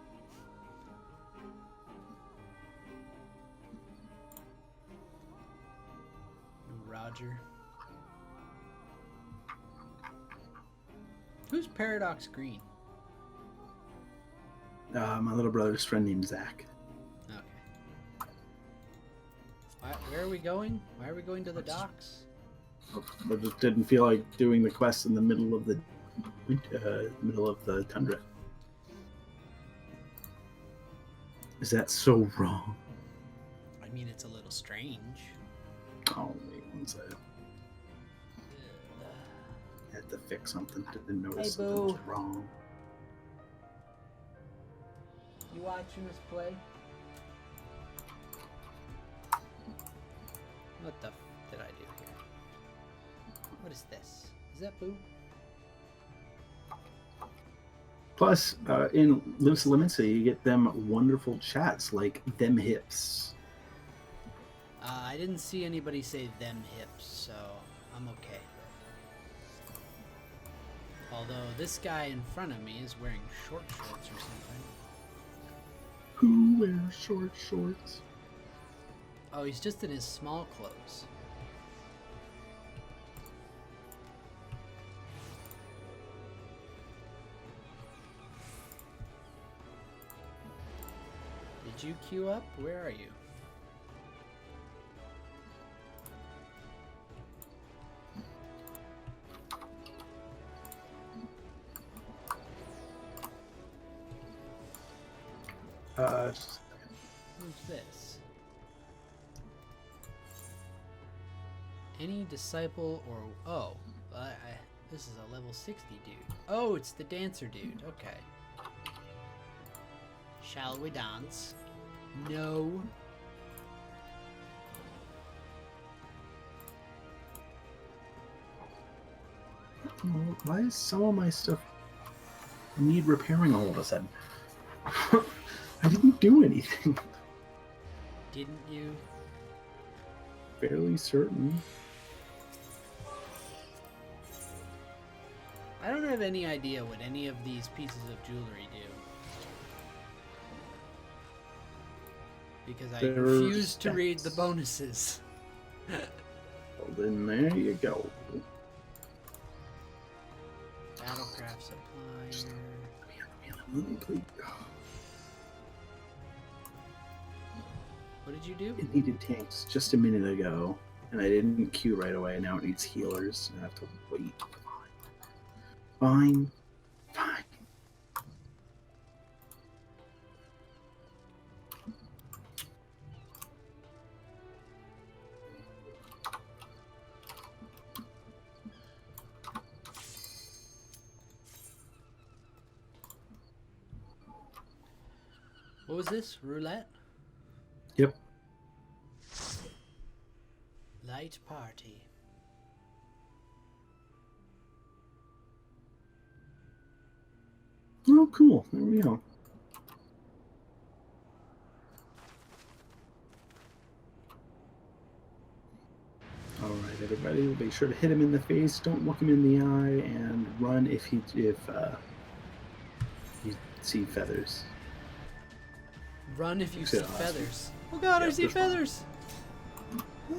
Speaker 1: Roger. Who's Paradox Green?
Speaker 3: My little brother's friend named Zach.
Speaker 1: Okay. Where are we going? Why are we going to the docks?
Speaker 3: I just didn't feel like doing the quest in the middle of the tundra. Is that so wrong?
Speaker 1: I mean, it's a little strange.
Speaker 3: Oh, wait one second. I had to fix something. Didn't notice
Speaker 1: Hey,
Speaker 3: something
Speaker 1: Boo.
Speaker 3: was wrong.
Speaker 1: You watching us play? What the f did I do here? What is this? Is that Boo?
Speaker 3: Plus, in Loose Limits, you get them wonderful chats like them hips.
Speaker 1: I didn't see anybody say them hips, so I'm okay. Although this guy in front of me is wearing short shorts or something.
Speaker 3: Who wears short shorts?
Speaker 1: Oh, he's just in his small clothes. Did you queue up? Where are you?
Speaker 3: Just
Speaker 1: Who's this? Any disciple or... Oh, this is a level 60 dude. Oh, it's the dancer dude. Okay. Shall we dance? No.
Speaker 3: why is some of my stuff need repairing all of a sudden? I didn't do anything.
Speaker 1: Didn't you?
Speaker 3: Fairly certain.
Speaker 1: I don't have any idea what any of these pieces of jewelry do. Because I
Speaker 3: They're
Speaker 1: refuse to read the
Speaker 3: stats.
Speaker 1: bonuses.
Speaker 3: Well, then there you go.
Speaker 1: Battlecraft supplier.
Speaker 3: Please.
Speaker 1: What did you do?
Speaker 3: It needed tanks just a minute ago, and I didn't queue right away. Now it needs healers, and I have to wait. Fine. Fine.
Speaker 1: What was this? Roulette?
Speaker 3: Yep.
Speaker 1: Light party.
Speaker 3: Oh, cool. There we go. All right, everybody. Be sure to hit him in the face. Don't look him in the eye, and run if you see feathers.
Speaker 1: Run if you
Speaker 3: You
Speaker 1: see
Speaker 3: said awesome.
Speaker 1: feathers. Oh god, I
Speaker 3: Yep,
Speaker 1: see
Speaker 3: just run.
Speaker 1: feathers!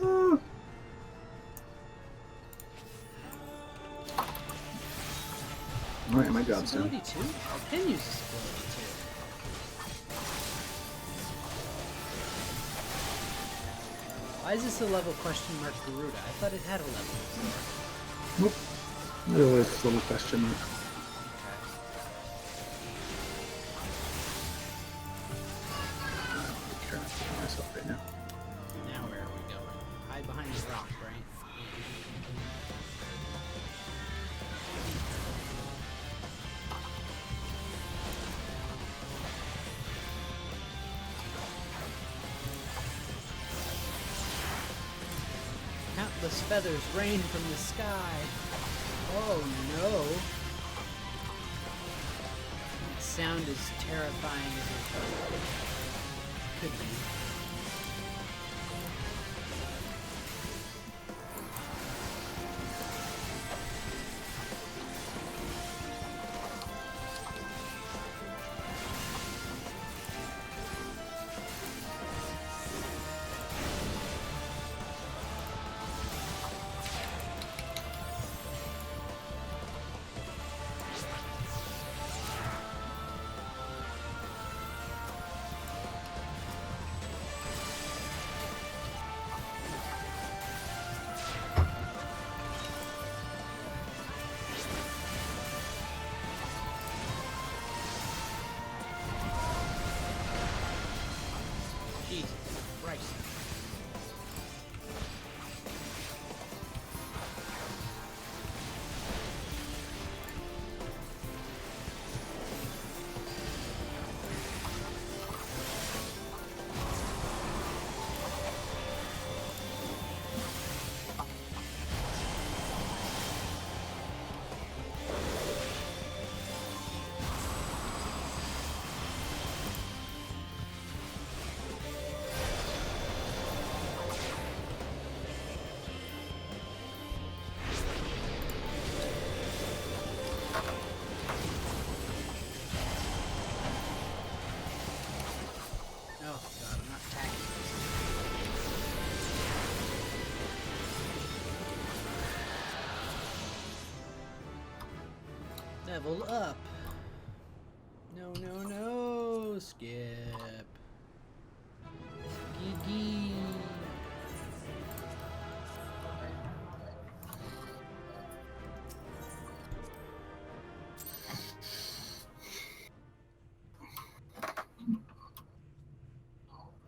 Speaker 3: Ah. All right, my job's done.
Speaker 1: Ability 2? I can use this ability 2. Why is this a level question mark Garuda? I thought it had a level before.
Speaker 3: Nope. Little question mark.
Speaker 1: Okay.
Speaker 3: Trying to kill myself right now.
Speaker 1: Now where are we going? Hide behind the rock, right? Countless feathers rain from the sky. Oh no. That sound is terrifying as it could be. Level up. No, no, no. Skip. Gee.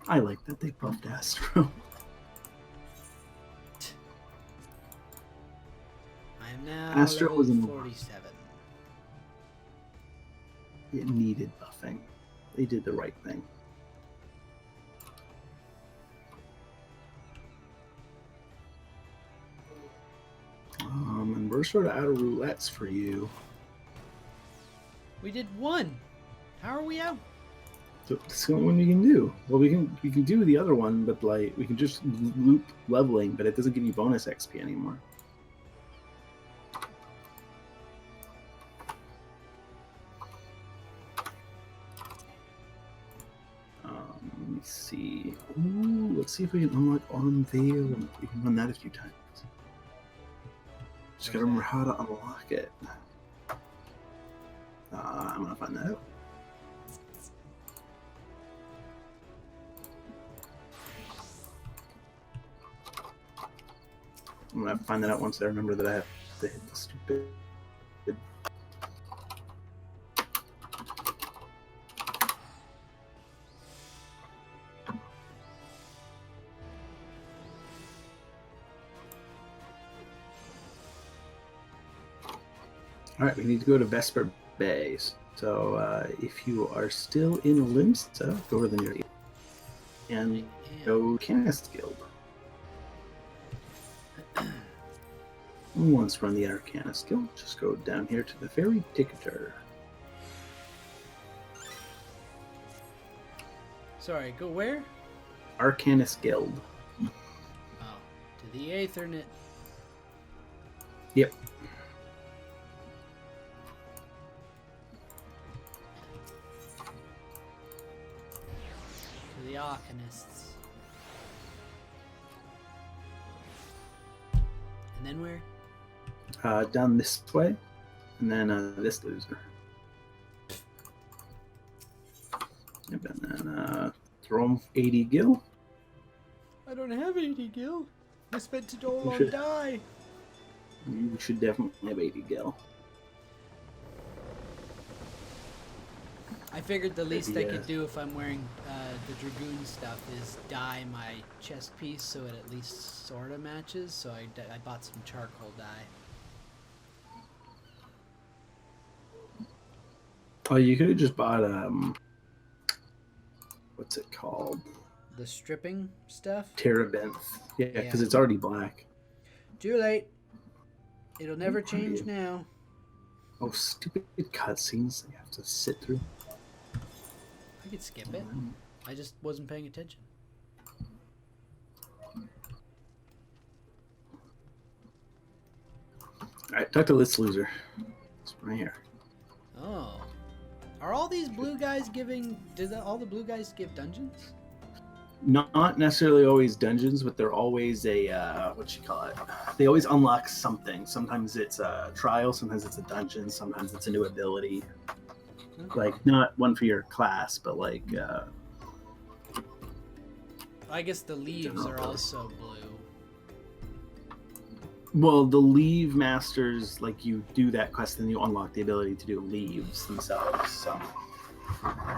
Speaker 3: I like that they buffed Astro.
Speaker 1: I am now
Speaker 3: Astro was
Speaker 1: level
Speaker 3: in
Speaker 1: 47.
Speaker 3: It needed buffing. They did the right thing. And we're sort of out of roulettes for you.
Speaker 1: We did one. How are we out?
Speaker 3: So that's the only one we can do. Well, we can do the other one, but like we can just loop leveling, but it doesn't give you bonus XP anymore. Let me see. Ooh, let's see if we can unlock On Veil. We can run that a few times. Just gotta remember how to unlock it. I'm gonna find that out. I'm gonna find that out once I remember that I have to hit the stupid. All right, we need to go to Vesper Bay. So if you are still in Limsa, go to the nearest and go Canis Guild. Once run the Arcana skill, just go down here to the Fairy Ticketer.
Speaker 1: Sorry, go where?
Speaker 3: Arcanist Guild.
Speaker 1: Oh, to the Aethernet.
Speaker 3: Yep.
Speaker 1: To the Arcanists. And then where?
Speaker 3: Down this way, and then this loser. Yep, and then throw him 80 gil.
Speaker 1: I don't have 80 gil. I spent it all on
Speaker 3: should.
Speaker 1: die.
Speaker 3: You should definitely have 80 gil.
Speaker 1: I figured the least I
Speaker 3: Yeah.
Speaker 1: could do if I'm wearing the Dragoon stuff is dye my chest piece so it at least sort of matches. So I bought some charcoal dye.
Speaker 3: Oh, you could have just bought what's it called?
Speaker 1: The stripping stuff?
Speaker 3: Terebinth. Yeah,
Speaker 1: Yeah.
Speaker 3: because it's already black.
Speaker 1: Too late. It'll never change now.
Speaker 3: Oh, stupid cutscenes that you have to sit through.
Speaker 1: I could skip it. I just wasn't paying attention.
Speaker 3: Alright, talk to this loser. It's right here.
Speaker 1: Oh. Are all these blue guys giving... all the blue guys give dungeons?
Speaker 3: Not necessarily always dungeons, but they're always a, what you call it? They always unlock something. Sometimes it's a trial, sometimes it's a dungeon, sometimes it's a new ability.
Speaker 1: Okay.
Speaker 3: Like, not one for your class, but like,
Speaker 1: I guess the leaves are also blue.
Speaker 3: well, the leave masters, like, you do that quest and you unlock the ability to do leaves themselves, so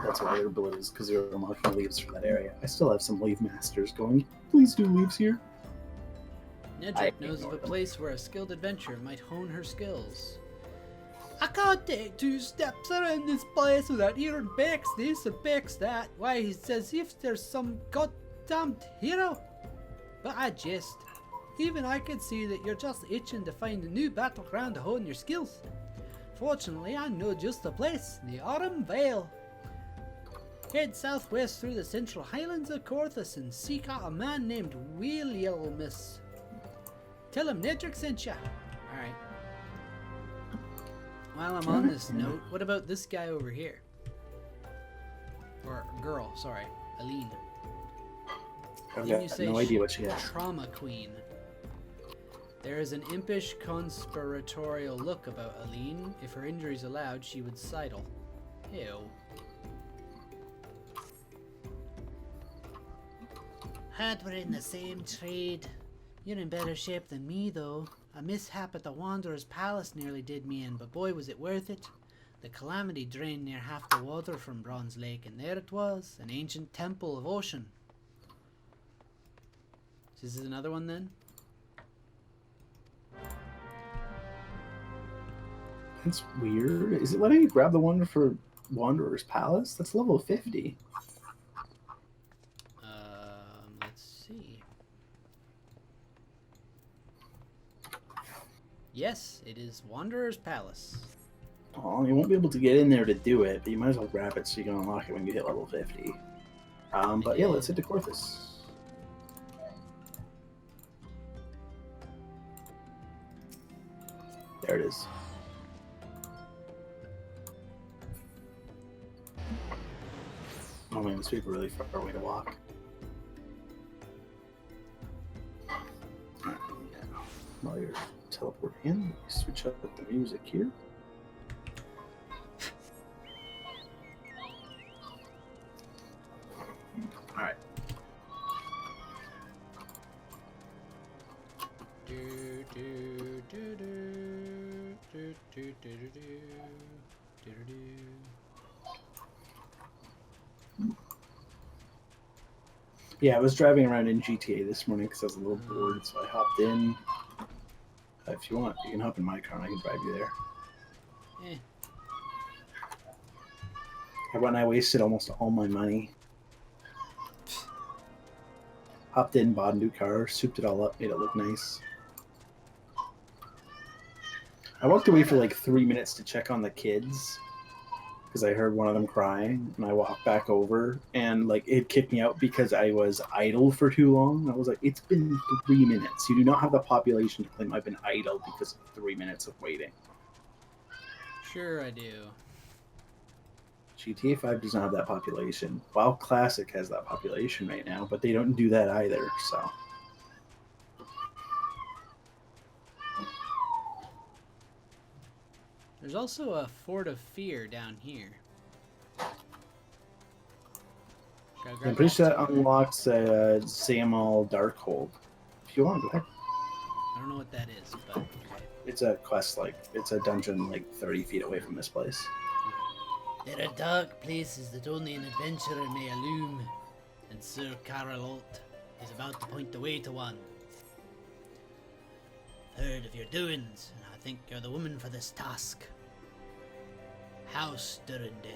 Speaker 3: that's why your abilities, because you're unlocking leaves for that area. I still have some leave masters going, please do leaves here.
Speaker 1: Nedrick knows of a place where a skilled adventurer might hone her skills. I can't take 2 steps around this place without hearing Bex this or Bex that. Why, it's as if there's some goddamned hero. But I jest. Even I can see that you're just itching to find a new battleground to hone your skills. Fortunately, I know just the place, the Autumn Vale. Head southwest through the central highlands of Corthus and seek out a man named Willielmus. Tell him Nedrick sent ya. Alright. While I'm on this note, what about this guy over here? Or girl, sorry. Aline.
Speaker 3: I've
Speaker 1: Didn't you
Speaker 3: got
Speaker 1: say
Speaker 3: no idea what she has.
Speaker 1: Trauma Queen. There is an impish conspiratorial look about Aline. If her injuries allowed, she would sidle. Ew.
Speaker 2: Had we're in the same trade. You're in better shape than me, though. A mishap at the Wanderer's Palace nearly did me in, but boy, was it worth it. The calamity drained near half the water from Bronze Lake, and there it was, an ancient temple of ocean.
Speaker 1: This is another one then?
Speaker 3: That's weird. Is it letting you grab the one for Wanderer's Palace? That's level 50.
Speaker 1: Let's see. Yes, it is Wanderer's Palace.
Speaker 3: Oh, you won't be able to get in there to do it, but you might as well grab it so you can unlock it when you hit level 50. But yeah, let's hit the Corthus. There it is. Oh man, this would be really far away to walk. Alright, yeah. While you're teleporting in, switch up with the music here. Alright. Yeah, I was driving around in GTA this morning because I was a little bored, so I hopped in. If you want, you can hop in my car and I can drive you there.
Speaker 1: Eh.
Speaker 3: I wasted almost all my money. Hopped in, bought a new car, souped it all up, made it look nice. I walked away for like 3 minutes to check on the kids because I heard one of them crying, and I walked back over, and like it kicked me out because I was idle for too long. I was like, it's been 3 minutes. You do not have the population to claim I've been idle because of 3 minutes of waiting.
Speaker 1: Sure I do.
Speaker 3: GTA 5 does not have that population. WoW Classic has that population right now, but they don't do that either, so.
Speaker 1: There's also a Fort of Fear down here.
Speaker 3: I'm pretty sure that unlocks Samal Darkhold. If you want, go ahead.
Speaker 1: I don't know what that is, but
Speaker 3: It's a quest, like, it's a dungeon like 30 feet away from this place.
Speaker 2: There are dark places that only an adventurer may illume, and Sir Carolot is about to point the way to one. I've heard of your doings, and I think you're the woman for this task. House Durande.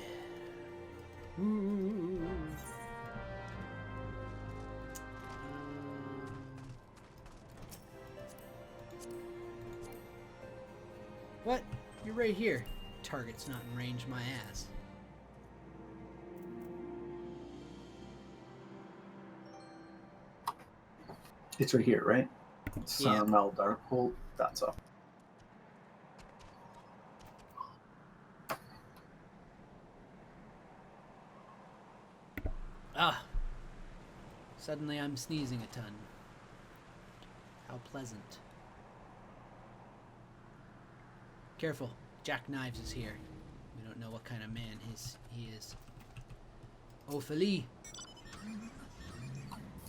Speaker 1: What? You're right here. Target's not in range, my ass.
Speaker 3: It's right here, right? Samal Darkhold. That's all.
Speaker 1: Ah! Suddenly I'm sneezing a ton. How pleasant. Careful, Jack Knives is here. We don't know what kind of man he is. Ophelie!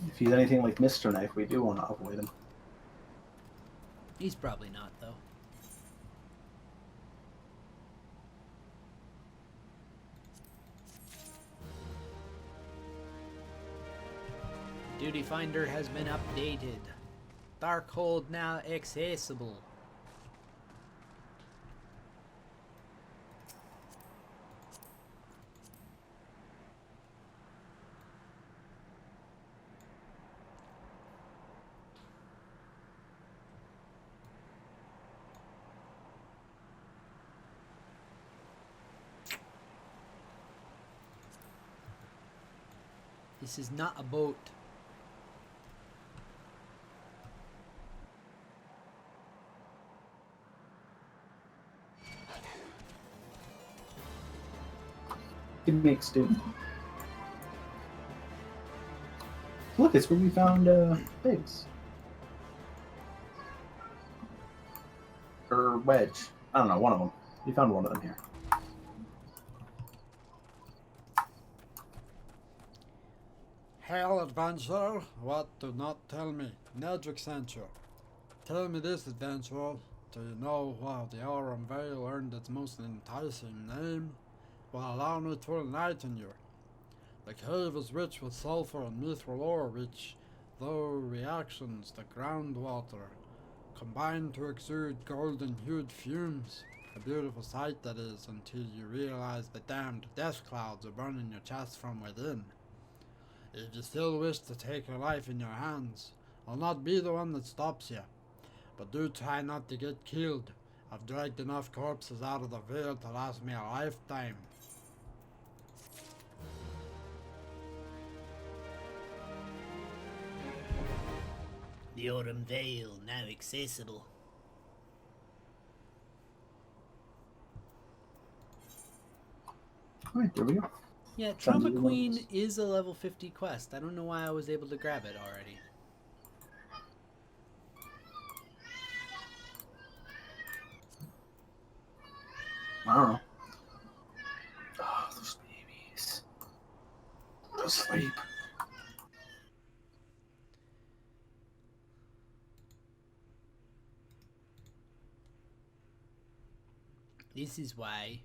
Speaker 3: If he's anything like Mr. Knife, we do want to avoid him.
Speaker 1: He's probably not, though. Duty Finder has been updated. Darkhold now accessible. This is not a boat.
Speaker 3: It makes do. Look, it's where we found pigs. or wedge. I don't know, one of them. You found one of them here.
Speaker 4: Hail, adventurer! What? Do not tell me. Nedrick sent you. Tell me this, adventurer. Do you know how the Aurum Vale earned its most enticing name? Well, allow me to enlighten you. The cave is rich with sulfur and mithril ore, which, though reactions to groundwater, combine to exude golden-hued fumes. A beautiful sight that is, until you realize the damned death clouds are burning your chest from within. If you still wish to take your life in your hands, I'll not be the one that stops you. But do try not to get killed. I've dragged enough corpses out of the Vale to last me a lifetime.
Speaker 2: The Autumn Vale now accessible.
Speaker 3: Alright, there we go.
Speaker 1: Yeah,
Speaker 3: Sounds
Speaker 1: Trauma
Speaker 3: like
Speaker 1: Queen
Speaker 3: one.
Speaker 1: is a level 50 quest. I don't know why I was able to grab it already.
Speaker 3: I don't know. Oh, those babies. They'll sleep.
Speaker 1: This is why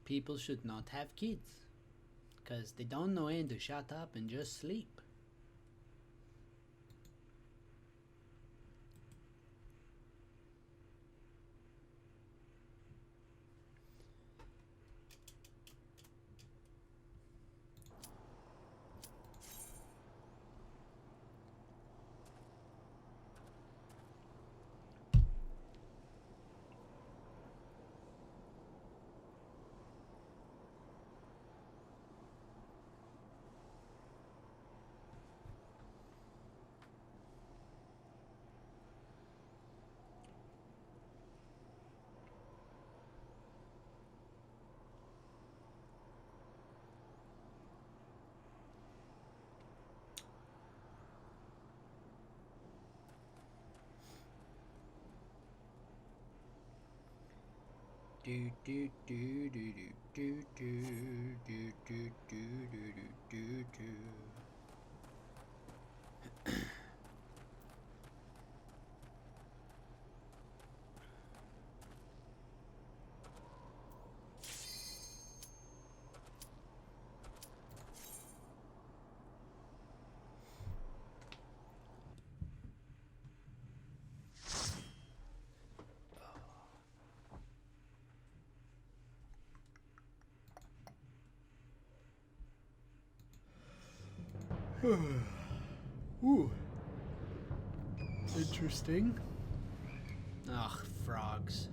Speaker 1: people should not have kids. Because they don't know when to shut up and just sleep. Do do do do do do do do do do do do. Ooh. Interesting. Ugh, frogs.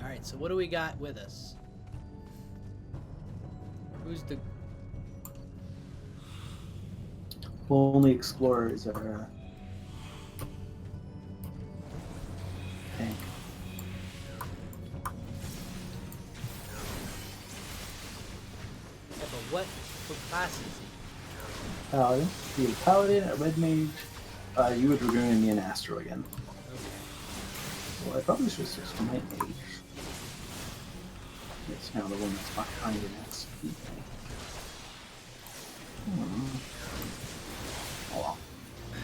Speaker 1: Alright, so what do we got with us? Who's the...
Speaker 3: Only explorers are tank.
Speaker 1: Yeah, but what class is he?
Speaker 3: Paladin. You a paladin, a red mage. You a dragoon and me an astro again.
Speaker 1: Okay.
Speaker 3: Well, I probably should switch to my mage. It's now the one that's behind the next people. Oh well. I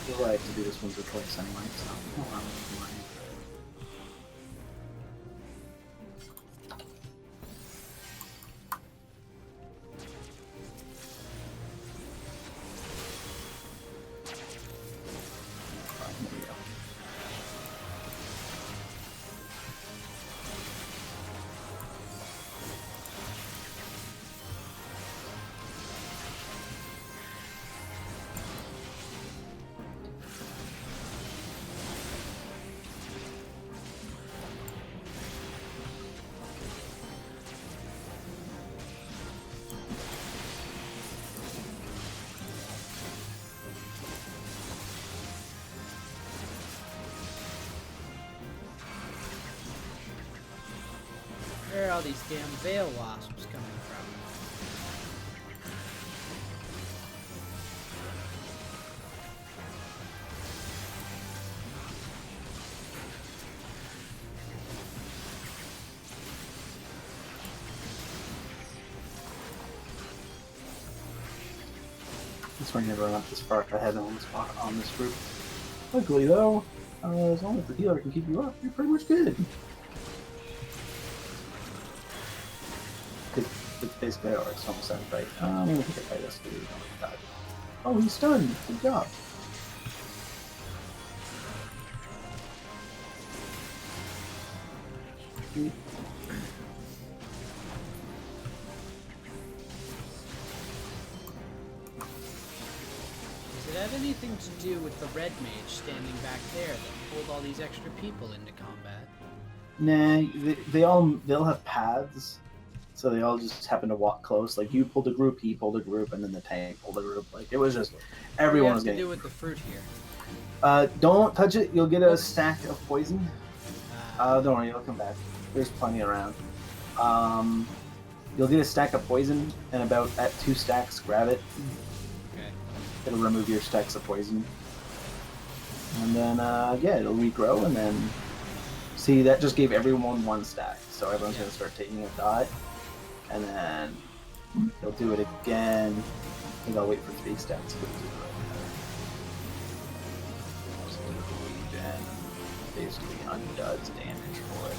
Speaker 3: feel like I have to do this once or twice anyway, so I don't mind.
Speaker 1: all these damn veil wasps coming from.
Speaker 3: This one never went this far ahead on this group. Luckily, though, as long as the healer can keep you up, you're pretty much good. It's basically how it's almost done, right? I'm gonna take a fight us. Oh, he's stunned. Good job.
Speaker 1: Does it have anything to do with the red mage standing back there that pulled all these extra people into combat?
Speaker 3: Nah, they'll have paths, so they all just happen to walk close. Like you pulled a group, he pulled a group, and then the tank pulled a group. Like it was just everyone was getting.
Speaker 1: What do you have to do with the fruit here?
Speaker 3: Don't touch it. You'll get a stack of poison. Don't worry, it'll come back. There's plenty around. You'll get a stack of poison, and about at 2 stacks, grab it.
Speaker 1: Okay.
Speaker 3: It'll remove your stacks of poison. And then, yeah, it'll regrow, and then... See, that just gave everyone 1 stack, so everyone's going to start taking a dot. And then you'll do it again. I think I'll wait for 3 stacks. Basically undoes damage for it.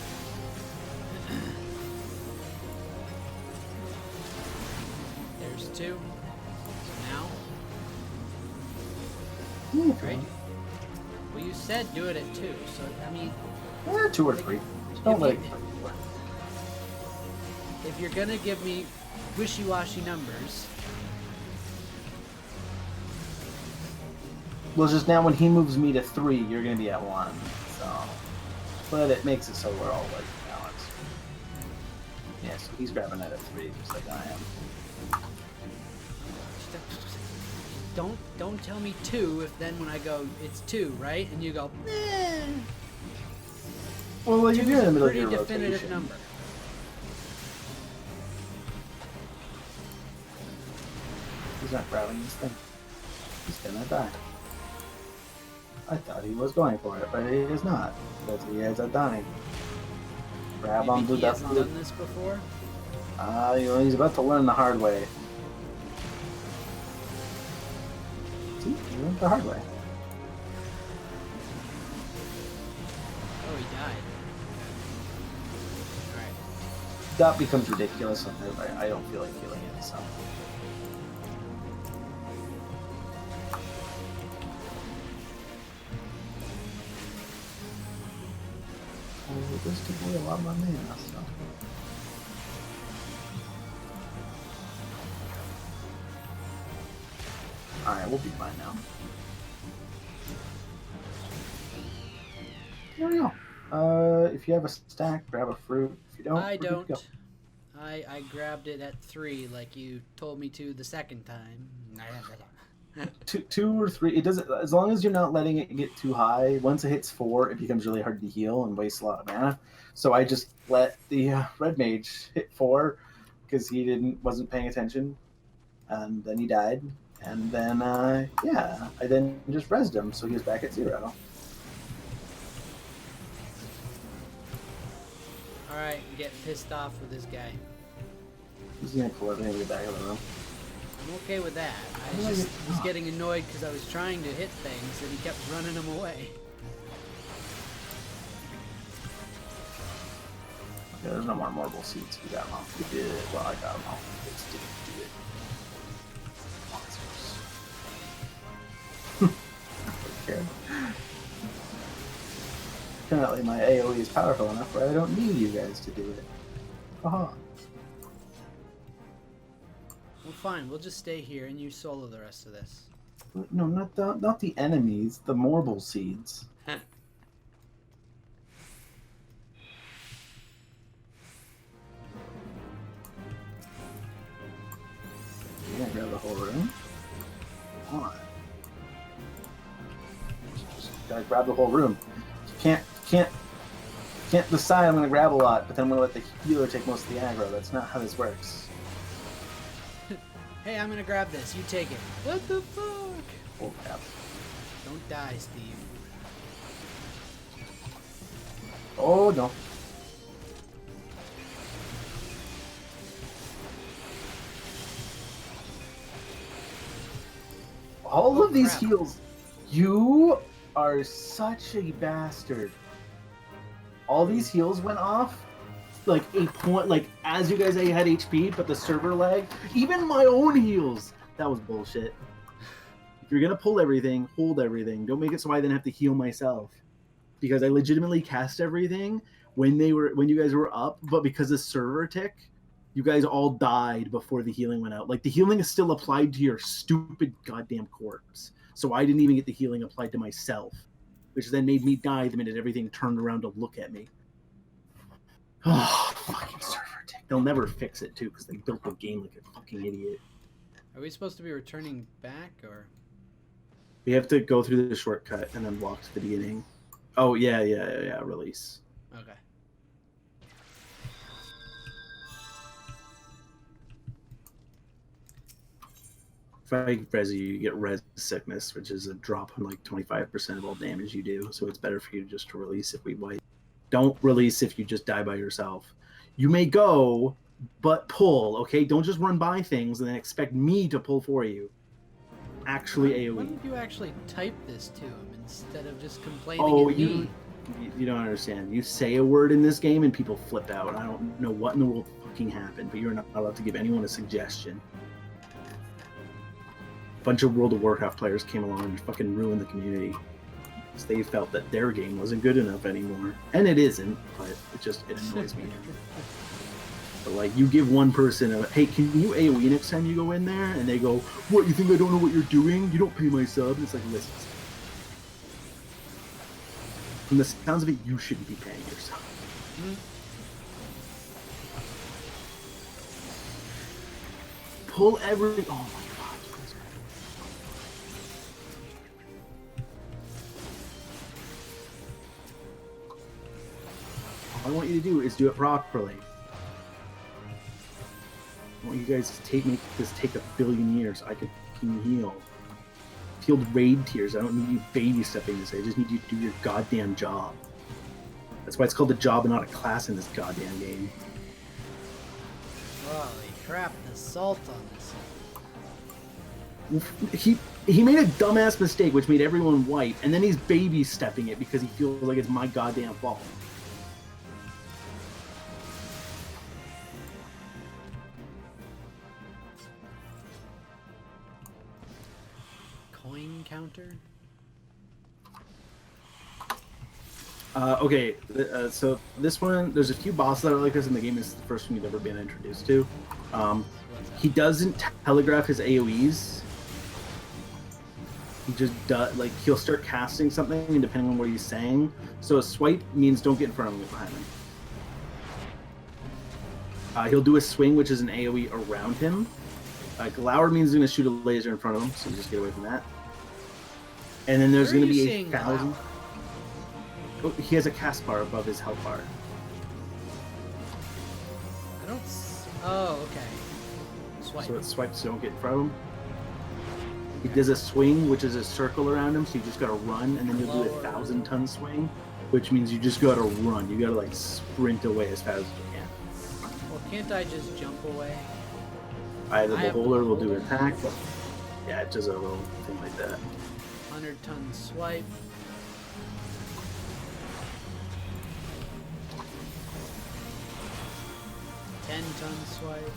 Speaker 1: There's 2. Now? Great. Well, you said do it at 2, so, I mean...
Speaker 3: 2 or 3. Just don't let it...
Speaker 1: If you're gonna give me wishy-washy numbers...
Speaker 3: Well, just now when he moves me to 3, you're gonna be at 1. So... But it makes it so we're all, like, balanced. Yeah, so he's grabbing that at 3, just like I am.
Speaker 1: Don't tell me 2 if then when I go, it's 2, right? And you go, eh.
Speaker 3: Well, you're in the middle of your
Speaker 1: pretty definitive
Speaker 3: rotation.
Speaker 1: number.
Speaker 3: He's not grabbing this thing. He's gonna die. I thought he was going for it, but he is not. Because he has a dying. Grab onto
Speaker 1: Maybe he
Speaker 3: that
Speaker 1: hasn't done this before?
Speaker 3: he's about to learn the hard way. See, he learned the hard way.
Speaker 1: Oh, he died. Alright.
Speaker 3: That becomes ridiculous, and I don't feel like killing it, so. This took away a lot of my mana, so. Alright, we'll be fine now. There we go. If you have a stack, grab a fruit. If you don't,
Speaker 1: I
Speaker 3: we're good
Speaker 1: don't.
Speaker 3: to go.
Speaker 1: I grabbed it at 3 like you told me to the second time.
Speaker 3: 2 or 3. It doesn't. As long as you're not letting it get too high. Once it hits 4, it becomes really hard to heal and wastes a lot of mana. So I just let the red mage hit 4 because he wasn't paying attention, and then he died. And then yeah, I then just rezzed him, so he was back at 0.
Speaker 1: Alright, I'm getting pissed off with this guy.
Speaker 3: He's gonna pull everything in the back of the room.
Speaker 1: I'm okay with that. I just was getting annoyed because I was trying to hit things and he kept running them away.
Speaker 3: Yeah, there's no more marble seeds. We got them all. We did. Well, I got them all. Let's do it. Monsters. Apparently my AoE is powerful enough where I don't need you guys to do it. Haha.
Speaker 1: Well, fine. We'll just stay here and you solo the rest of this.
Speaker 3: No, not the enemies. The marble seeds. You're gonna grab the whole room? Come on. Just gotta grab the whole room. You can't Can't decide I'm going to grab a lot, but then I'm going to let the healer take most of the aggro. That's not how this works.
Speaker 1: Hey, I'm gonna grab this. You take it. What the fuck?
Speaker 3: Oh, crap.
Speaker 1: Don't die, Steve.
Speaker 3: Oh, no. All of these
Speaker 1: crap.
Speaker 3: heals. You are such a bastard. All these heals went off like a point, like as you guys had HP, but the server lagged. Even my own heals. That was bullshit. If you're gonna pull everything, hold everything. Don't make it so I then have to heal myself. Because I legitimately cast everything when you guys were up, but because of server tick, you guys all died before the healing went out. Like the healing is still applied to your stupid goddamn corpse. So I didn't even get the healing applied to myself, which then made me die the minute everything turned around to look at me. Oh, fucking server tick. They'll never fix it too because they built the game like a fucking idiot.
Speaker 1: Are we supposed to be returning back, or?
Speaker 3: We have to go through the shortcut and then walk to the beginning. Oh, yeah, release.
Speaker 1: Okay.
Speaker 3: If I res you get res sickness, which is a drop in like 25% of all damage you do. So it's better for you just to release if we wipe. Don't release if you just die by yourself. You may go, but pull, okay? Don't just run by things and then expect me to pull for you. Actually AoE.
Speaker 1: Why don't you actually type this to him instead of just complaining
Speaker 3: Oh,
Speaker 1: at me?
Speaker 3: you don't understand. You say a word in this game and people flip out. I don't know what in the world fucking happened, but you're not allowed to give anyone a suggestion. A bunch of World of Warcraft players came along and fucking ruined the community. Because they felt that their game wasn't good enough anymore. And it isn't, but it annoys me. But like, you give one person a, hey, can you AoE next time you go in there? And they go, what, you think I don't know what you're doing? You don't pay my sub? And it's like, listen. From the sounds of it, you shouldn't be paying your sub. Pull every... Oh my god. All I want you to do is do it properly. I want you guys to make this take a billion years. I can heal. Healed raid tiers. I don't need you baby stepping this. I just need you to do your goddamn job. That's why it's called a job and not a class in this goddamn game.
Speaker 1: Holy crap, the salt on this.
Speaker 3: He made a dumbass mistake which made everyone wipe, and then he's baby stepping it because he feels like it's my goddamn fault.
Speaker 1: Coin counter?
Speaker 3: Okay, so this one, there's a few bosses that are like this in the game. This is the first one you've ever been introduced to. He doesn't telegraph his AoEs. He just does, like, he'll start casting something, and depending on what he's saying. So a swipe means don't get in front of him, get behind him. He'll do a swing, which is an AoE around him. Glower means he's going to shoot a laser in front of him, so just get away from that. And then there's going to be 1,000. Oh, he has a cast bar above his health bar.
Speaker 1: I don't... Oh, okay. Swipe.
Speaker 3: So it swipes, so don't get in front of him. He does a swing, which is a circle around him, so you just gotta run, and then you'll do a 1,000-ton swing, which means you just gotta run. You gotta, like, sprint away as fast as you can.
Speaker 1: Well, can't I just jump away?
Speaker 3: Either the beholder will do an attack, but yeah, it does a little thing like that.
Speaker 1: 100-ton swipe. $10-ton swipe.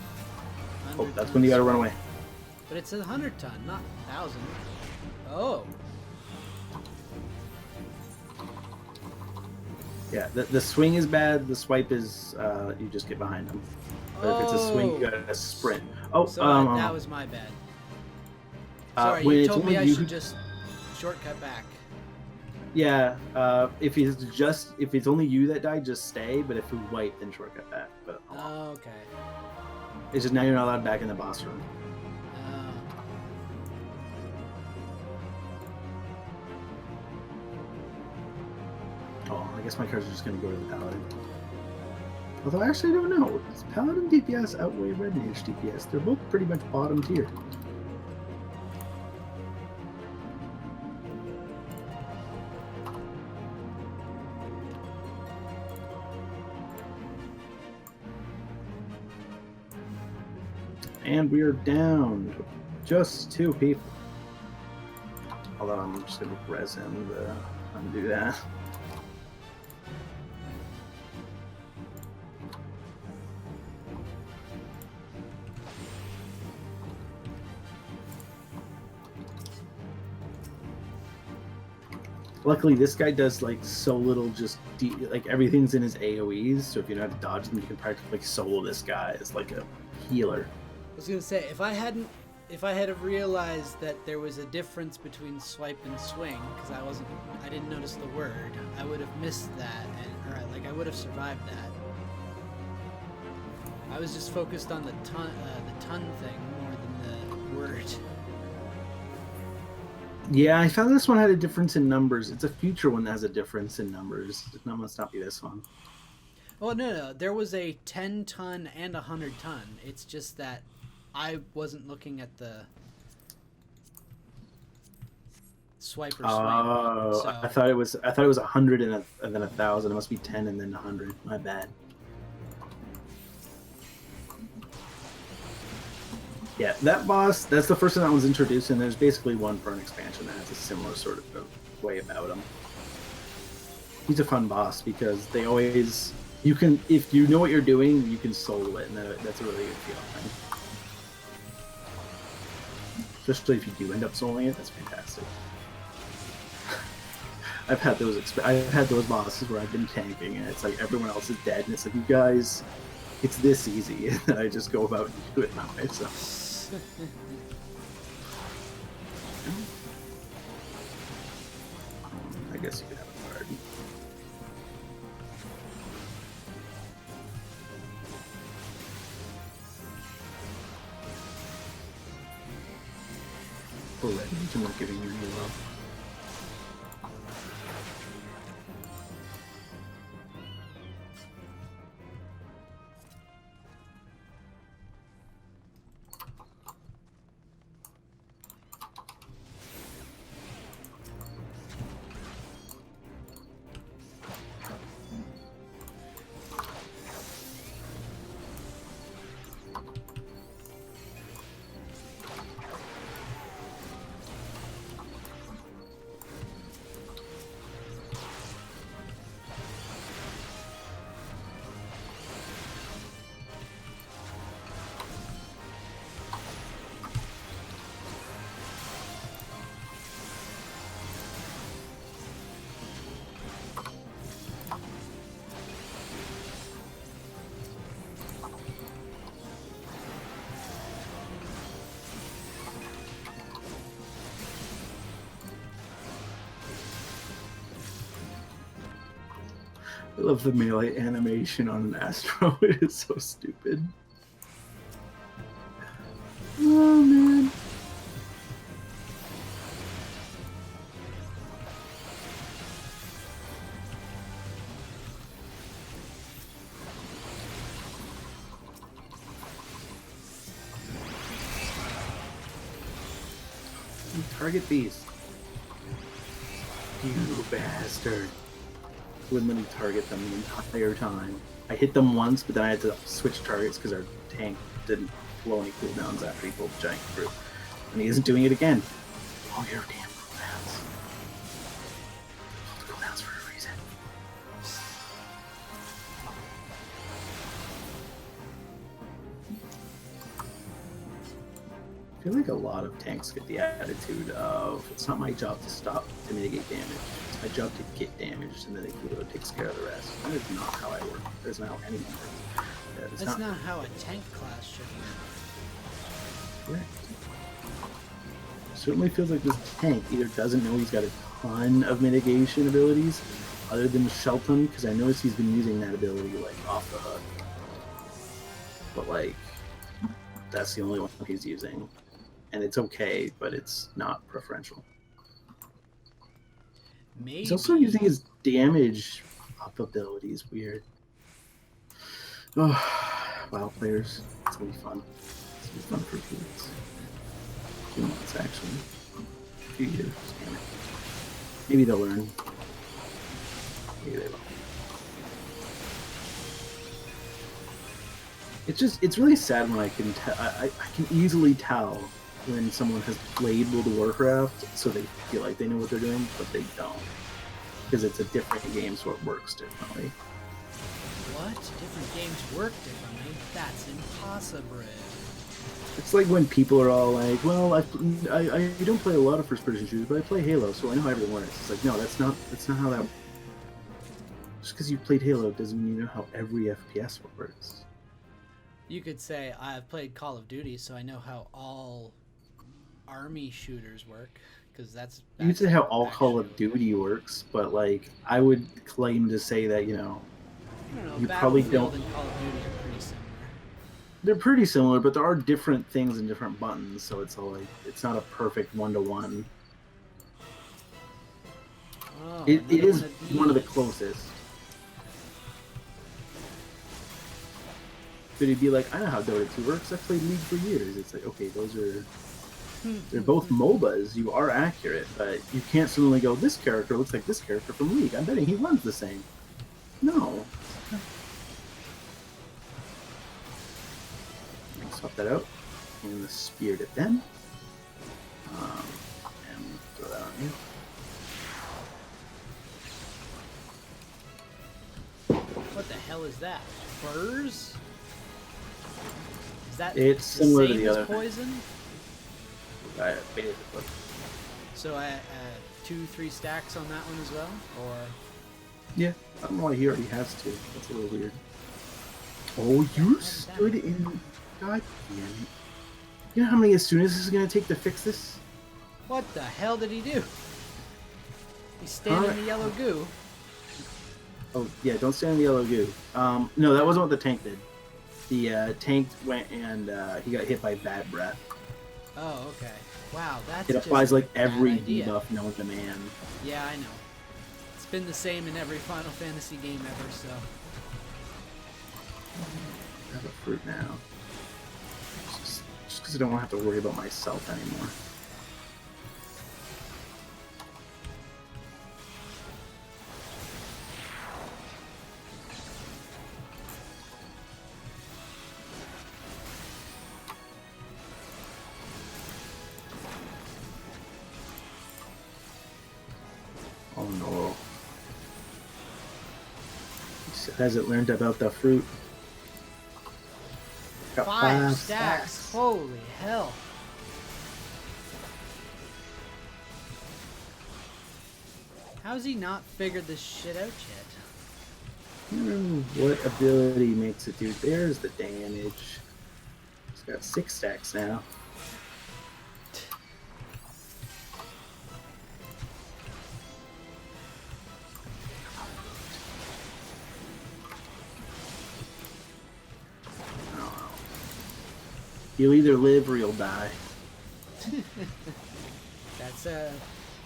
Speaker 3: Oh, that's when you gotta run away.
Speaker 1: But it says 100-ton, not 1,000. Oh.
Speaker 3: Yeah, the swing is bad. The swipe is you just get behind him. But if it's a swing, you gotta sprint. Oh,
Speaker 1: so that was my bad. Sorry, you told me I should just shortcut back.
Speaker 3: Yeah, if it's only you that died, just stay. But if we wipe, then shortcut back. But
Speaker 1: Oh, okay.
Speaker 3: it's just now you're not allowed back in the boss room.
Speaker 1: Oh.
Speaker 3: Oh, I guess my cards are just going to go to the Paladin. Although I actually don't know. Does Paladin DPS outweigh Red Mage DPS? They're both pretty much bottom tier. And we are down to just 2 people. Although I'm just going to res him to undo that. Luckily, this guy does like so little, just like everything's in his AoEs. So if you know how to dodge them, you can practically like solo this guy as like a healer.
Speaker 1: I was gonna say, if I had have realized that there was a difference between swipe and swing, because I didn't notice the word, I would have missed that, or I would have survived that. I was just focused on the ton thing more than the word.
Speaker 3: Yeah, I found this one had a difference in numbers. It's a future one that has a difference in numbers. It must not be this one.
Speaker 1: Oh no, there was a 10 ton and a 100 ton. It's just that I wasn't looking at the swipe or swing.
Speaker 3: Oh,
Speaker 1: so.
Speaker 3: I thought it was 100 and then 1,000. It must be 10 and then 100. My bad. Yeah, that boss, that's the first time that was introduced, and there's basically one for an expansion that has a similar sort of way about him. He's a fun boss because they always, you can, if you know what you're doing, you can solo it, and that's a really good feeling. Especially if you do end up soloing it, that's fantastic. I've had those bosses where I've been tanking, and it's like everyone else is dead, and it's like, you guys, it's this easy, and then I just go about and do it my way, so. I guess you could have a card. For Red Mage, I'm not giving you any love. I love the melee animation on an Astro. It is so stupid. Oh man. Target these. You bastard. Wouldn't let me target them the entire time. I hit them once, but then I had to switch targets because our tank didn't blow any cooldowns after he pulled the giant fruit. And he isn't doing it again. Oh, your damn cooldowns. Hold the cooldowns for a reason. I feel like a lot of tanks get the attitude of, it's not my job to mitigate damage. It's my job to get damaged, and then the hero takes care of the rest. That is not how I work. That's not how anyone works.
Speaker 1: That's not how a tank class should work.
Speaker 3: Correct. Certainly feels like this tank either doesn't know he's got a ton of mitigation abilities, other than Shelton, because I noticed he's been using that ability like off the hook. But like, that's the only one he's using. And it's okay, but it's not preferential.
Speaker 1: Maybe.
Speaker 3: He's also using his damage up abilities. Weird. Oh, WoW players. It's gonna be fun. It's gonna be fun for a few weeks. 2 months, actually. A few years. Maybe they'll learn. Maybe they will. It's really sad when I can I can easily tell when someone has played World of Warcraft, so they feel like they know what they're doing, but they don't. Because it's a different game, so it works differently.
Speaker 1: What? Different games work differently? That's impossible.
Speaker 3: It's like when people are all like, well, I don't play a lot of first-person shooters, but I play Halo, so I know how everything works. It's like, no, that's not how that... Just because you played Halo doesn't mean you know how every FPS works.
Speaker 1: You could say, I've played Call of Duty, so I know how all army shooters work, because that's...
Speaker 3: You could say how all Call of
Speaker 1: shooting.
Speaker 3: Duty works, but, like, I would claim to say that, you know,
Speaker 1: I don't know,
Speaker 3: you probably
Speaker 1: Battlefield
Speaker 3: don't...
Speaker 1: and Call of Duty are pretty similar.
Speaker 3: They're pretty similar, but there are different things and different buttons, so it's all like, it's not a perfect one-to-one.
Speaker 1: Oh,
Speaker 3: It is
Speaker 1: of
Speaker 3: one of the
Speaker 1: these.
Speaker 3: closest. But it'd be like, I know how Dota 2 works, I've played League for years. It's like, okay, those are... They're both MOBAs, you are accurate, but you can't suddenly go, this character looks like this character from League. I'm betting he runs the same. No. Swap that out. And the Spirit at them. And throw that on you.
Speaker 1: What the hell is that? Furs? Is that
Speaker 3: It's similar to
Speaker 1: same
Speaker 3: the
Speaker 1: as
Speaker 3: other thing.
Speaker 1: poison?
Speaker 3: Basically.
Speaker 1: So I 2-3 stacks on that one as well, or
Speaker 3: Yeah, I don't know why he already has to. That's a little weird. Oh, you stood in... God damn it. You know how many as soon as this is going to take to fix this?
Speaker 1: what the hell did he do? He's standing in the yellow goo.
Speaker 3: Oh, yeah, don't stand in the yellow goo. No, that wasn't what the tank did. The tank went and he got hit by bad breath.
Speaker 1: Oh, okay. Wow, that's
Speaker 3: It
Speaker 1: just
Speaker 3: applies like
Speaker 1: a bad
Speaker 3: every
Speaker 1: idea.
Speaker 3: debuff known to man.
Speaker 1: Yeah, I know. It's been the same in every Final Fantasy game ever, so.
Speaker 3: I have a fruit now. Just because I don't want to have to worry about myself anymore. Oh no. He hasn't learned about the fruit. Got
Speaker 1: 5 stacks. Holy hell. How's he not figured this shit out yet?
Speaker 3: What ability makes it do? There's the damage. He's got 6 stacks now. He'll either live or he'll die.
Speaker 1: That's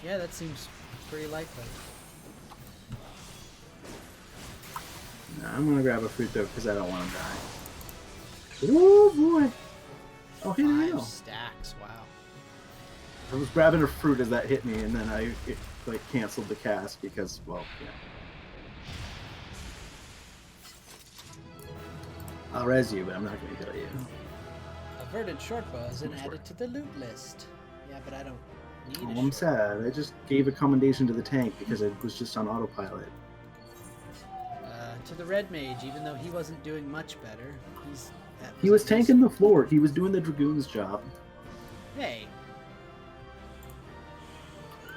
Speaker 1: yeah, that seems pretty likely.
Speaker 3: No, I'm gonna grab a fruit though because I don't want to die. Oh boy! Oh, here we
Speaker 1: 5
Speaker 3: go.
Speaker 1: stacks, wow.
Speaker 3: I was grabbing a fruit as that hit me, and then it like canceled the cast because, well, yeah. I'll res you, but I'm not gonna kill you.
Speaker 1: Averted shortbow isn't added to the loot list. Yeah, but I don't need
Speaker 3: Oh,
Speaker 1: a
Speaker 3: I'm
Speaker 1: short-
Speaker 3: sad. I just gave a commendation to the tank because it was just on autopilot.
Speaker 1: To the red mage, even though he wasn't doing much better.
Speaker 3: He was tanking the floor. He was doing the Dragoon's job.
Speaker 1: Hey,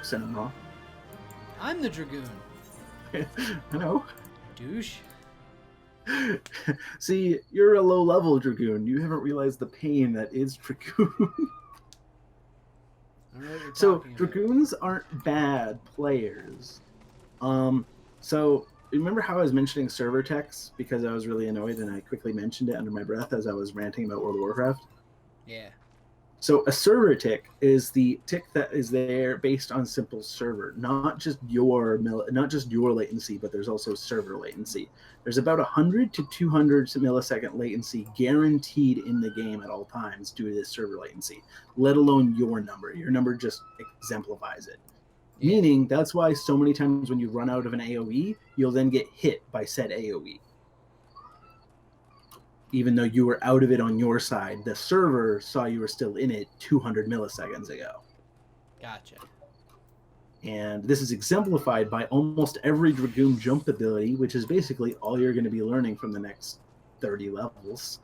Speaker 3: Send him off.
Speaker 1: I'm the Dragoon.
Speaker 3: I know.
Speaker 1: Douche.
Speaker 3: See, you're a low-level Dragoon. You haven't realized the pain that is Dragoon.
Speaker 1: I don't know what you're
Speaker 3: So
Speaker 1: talking about.
Speaker 3: Dragoons aren't bad players. So remember how I was mentioning server techs because I was really annoyed and I quickly mentioned it under my breath as I was ranting about World of Warcraft?
Speaker 1: Yeah.
Speaker 3: So a server tick is the tick that is there based on simple server, not just your latency, but there's also server latency. There's about 100 to 200 millisecond latency guaranteed in the game at all times due to this server latency, let alone your number. Your number just exemplifies it.
Speaker 1: Yeah.
Speaker 3: Meaning that's why so many times when you run out of an AoE, you'll then get hit by said AoE. Even though you were out of it on your side, the server saw you were still in it 200 milliseconds ago.
Speaker 1: Gotcha.
Speaker 3: And this is exemplified by almost every Dragoon jump ability, which is basically all you're going to be learning from the next 30 levels.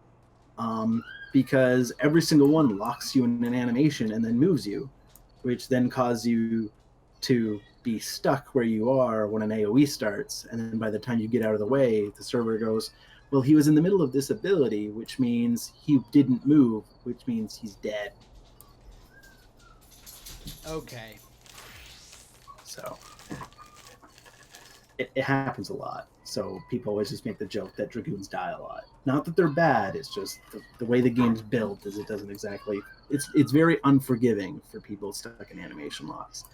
Speaker 3: Because every single one locks you in an animation and then moves you, which then causes you to be stuck where you are when an AoE starts. And then by the time you get out of the way, the server goes, well, he was in the middle of this ability, which means he didn't move, which means he's dead.
Speaker 1: Okay.
Speaker 3: So it happens a lot. So people always just make the joke that Dragoons die a lot. Not that they're bad, it's just the way the game's built is it doesn't exactly... It's very unforgiving for people stuck in animation locks.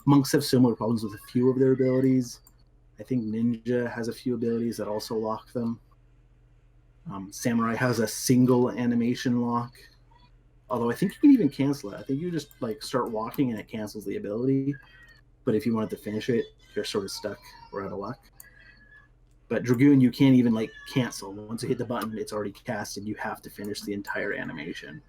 Speaker 3: Monks have similar problems with a few of their abilities. I think Ninja has a few abilities that also lock them. Samurai has a single animation lock. Although I think you can even cancel it. I think you just like start walking and it cancels the ability. But if you wanted to finish it, you're sort of stuck or out of luck. But Dragoon, you can't even like cancel. Once you hit the button, it's already casted. You have to finish the entire animation.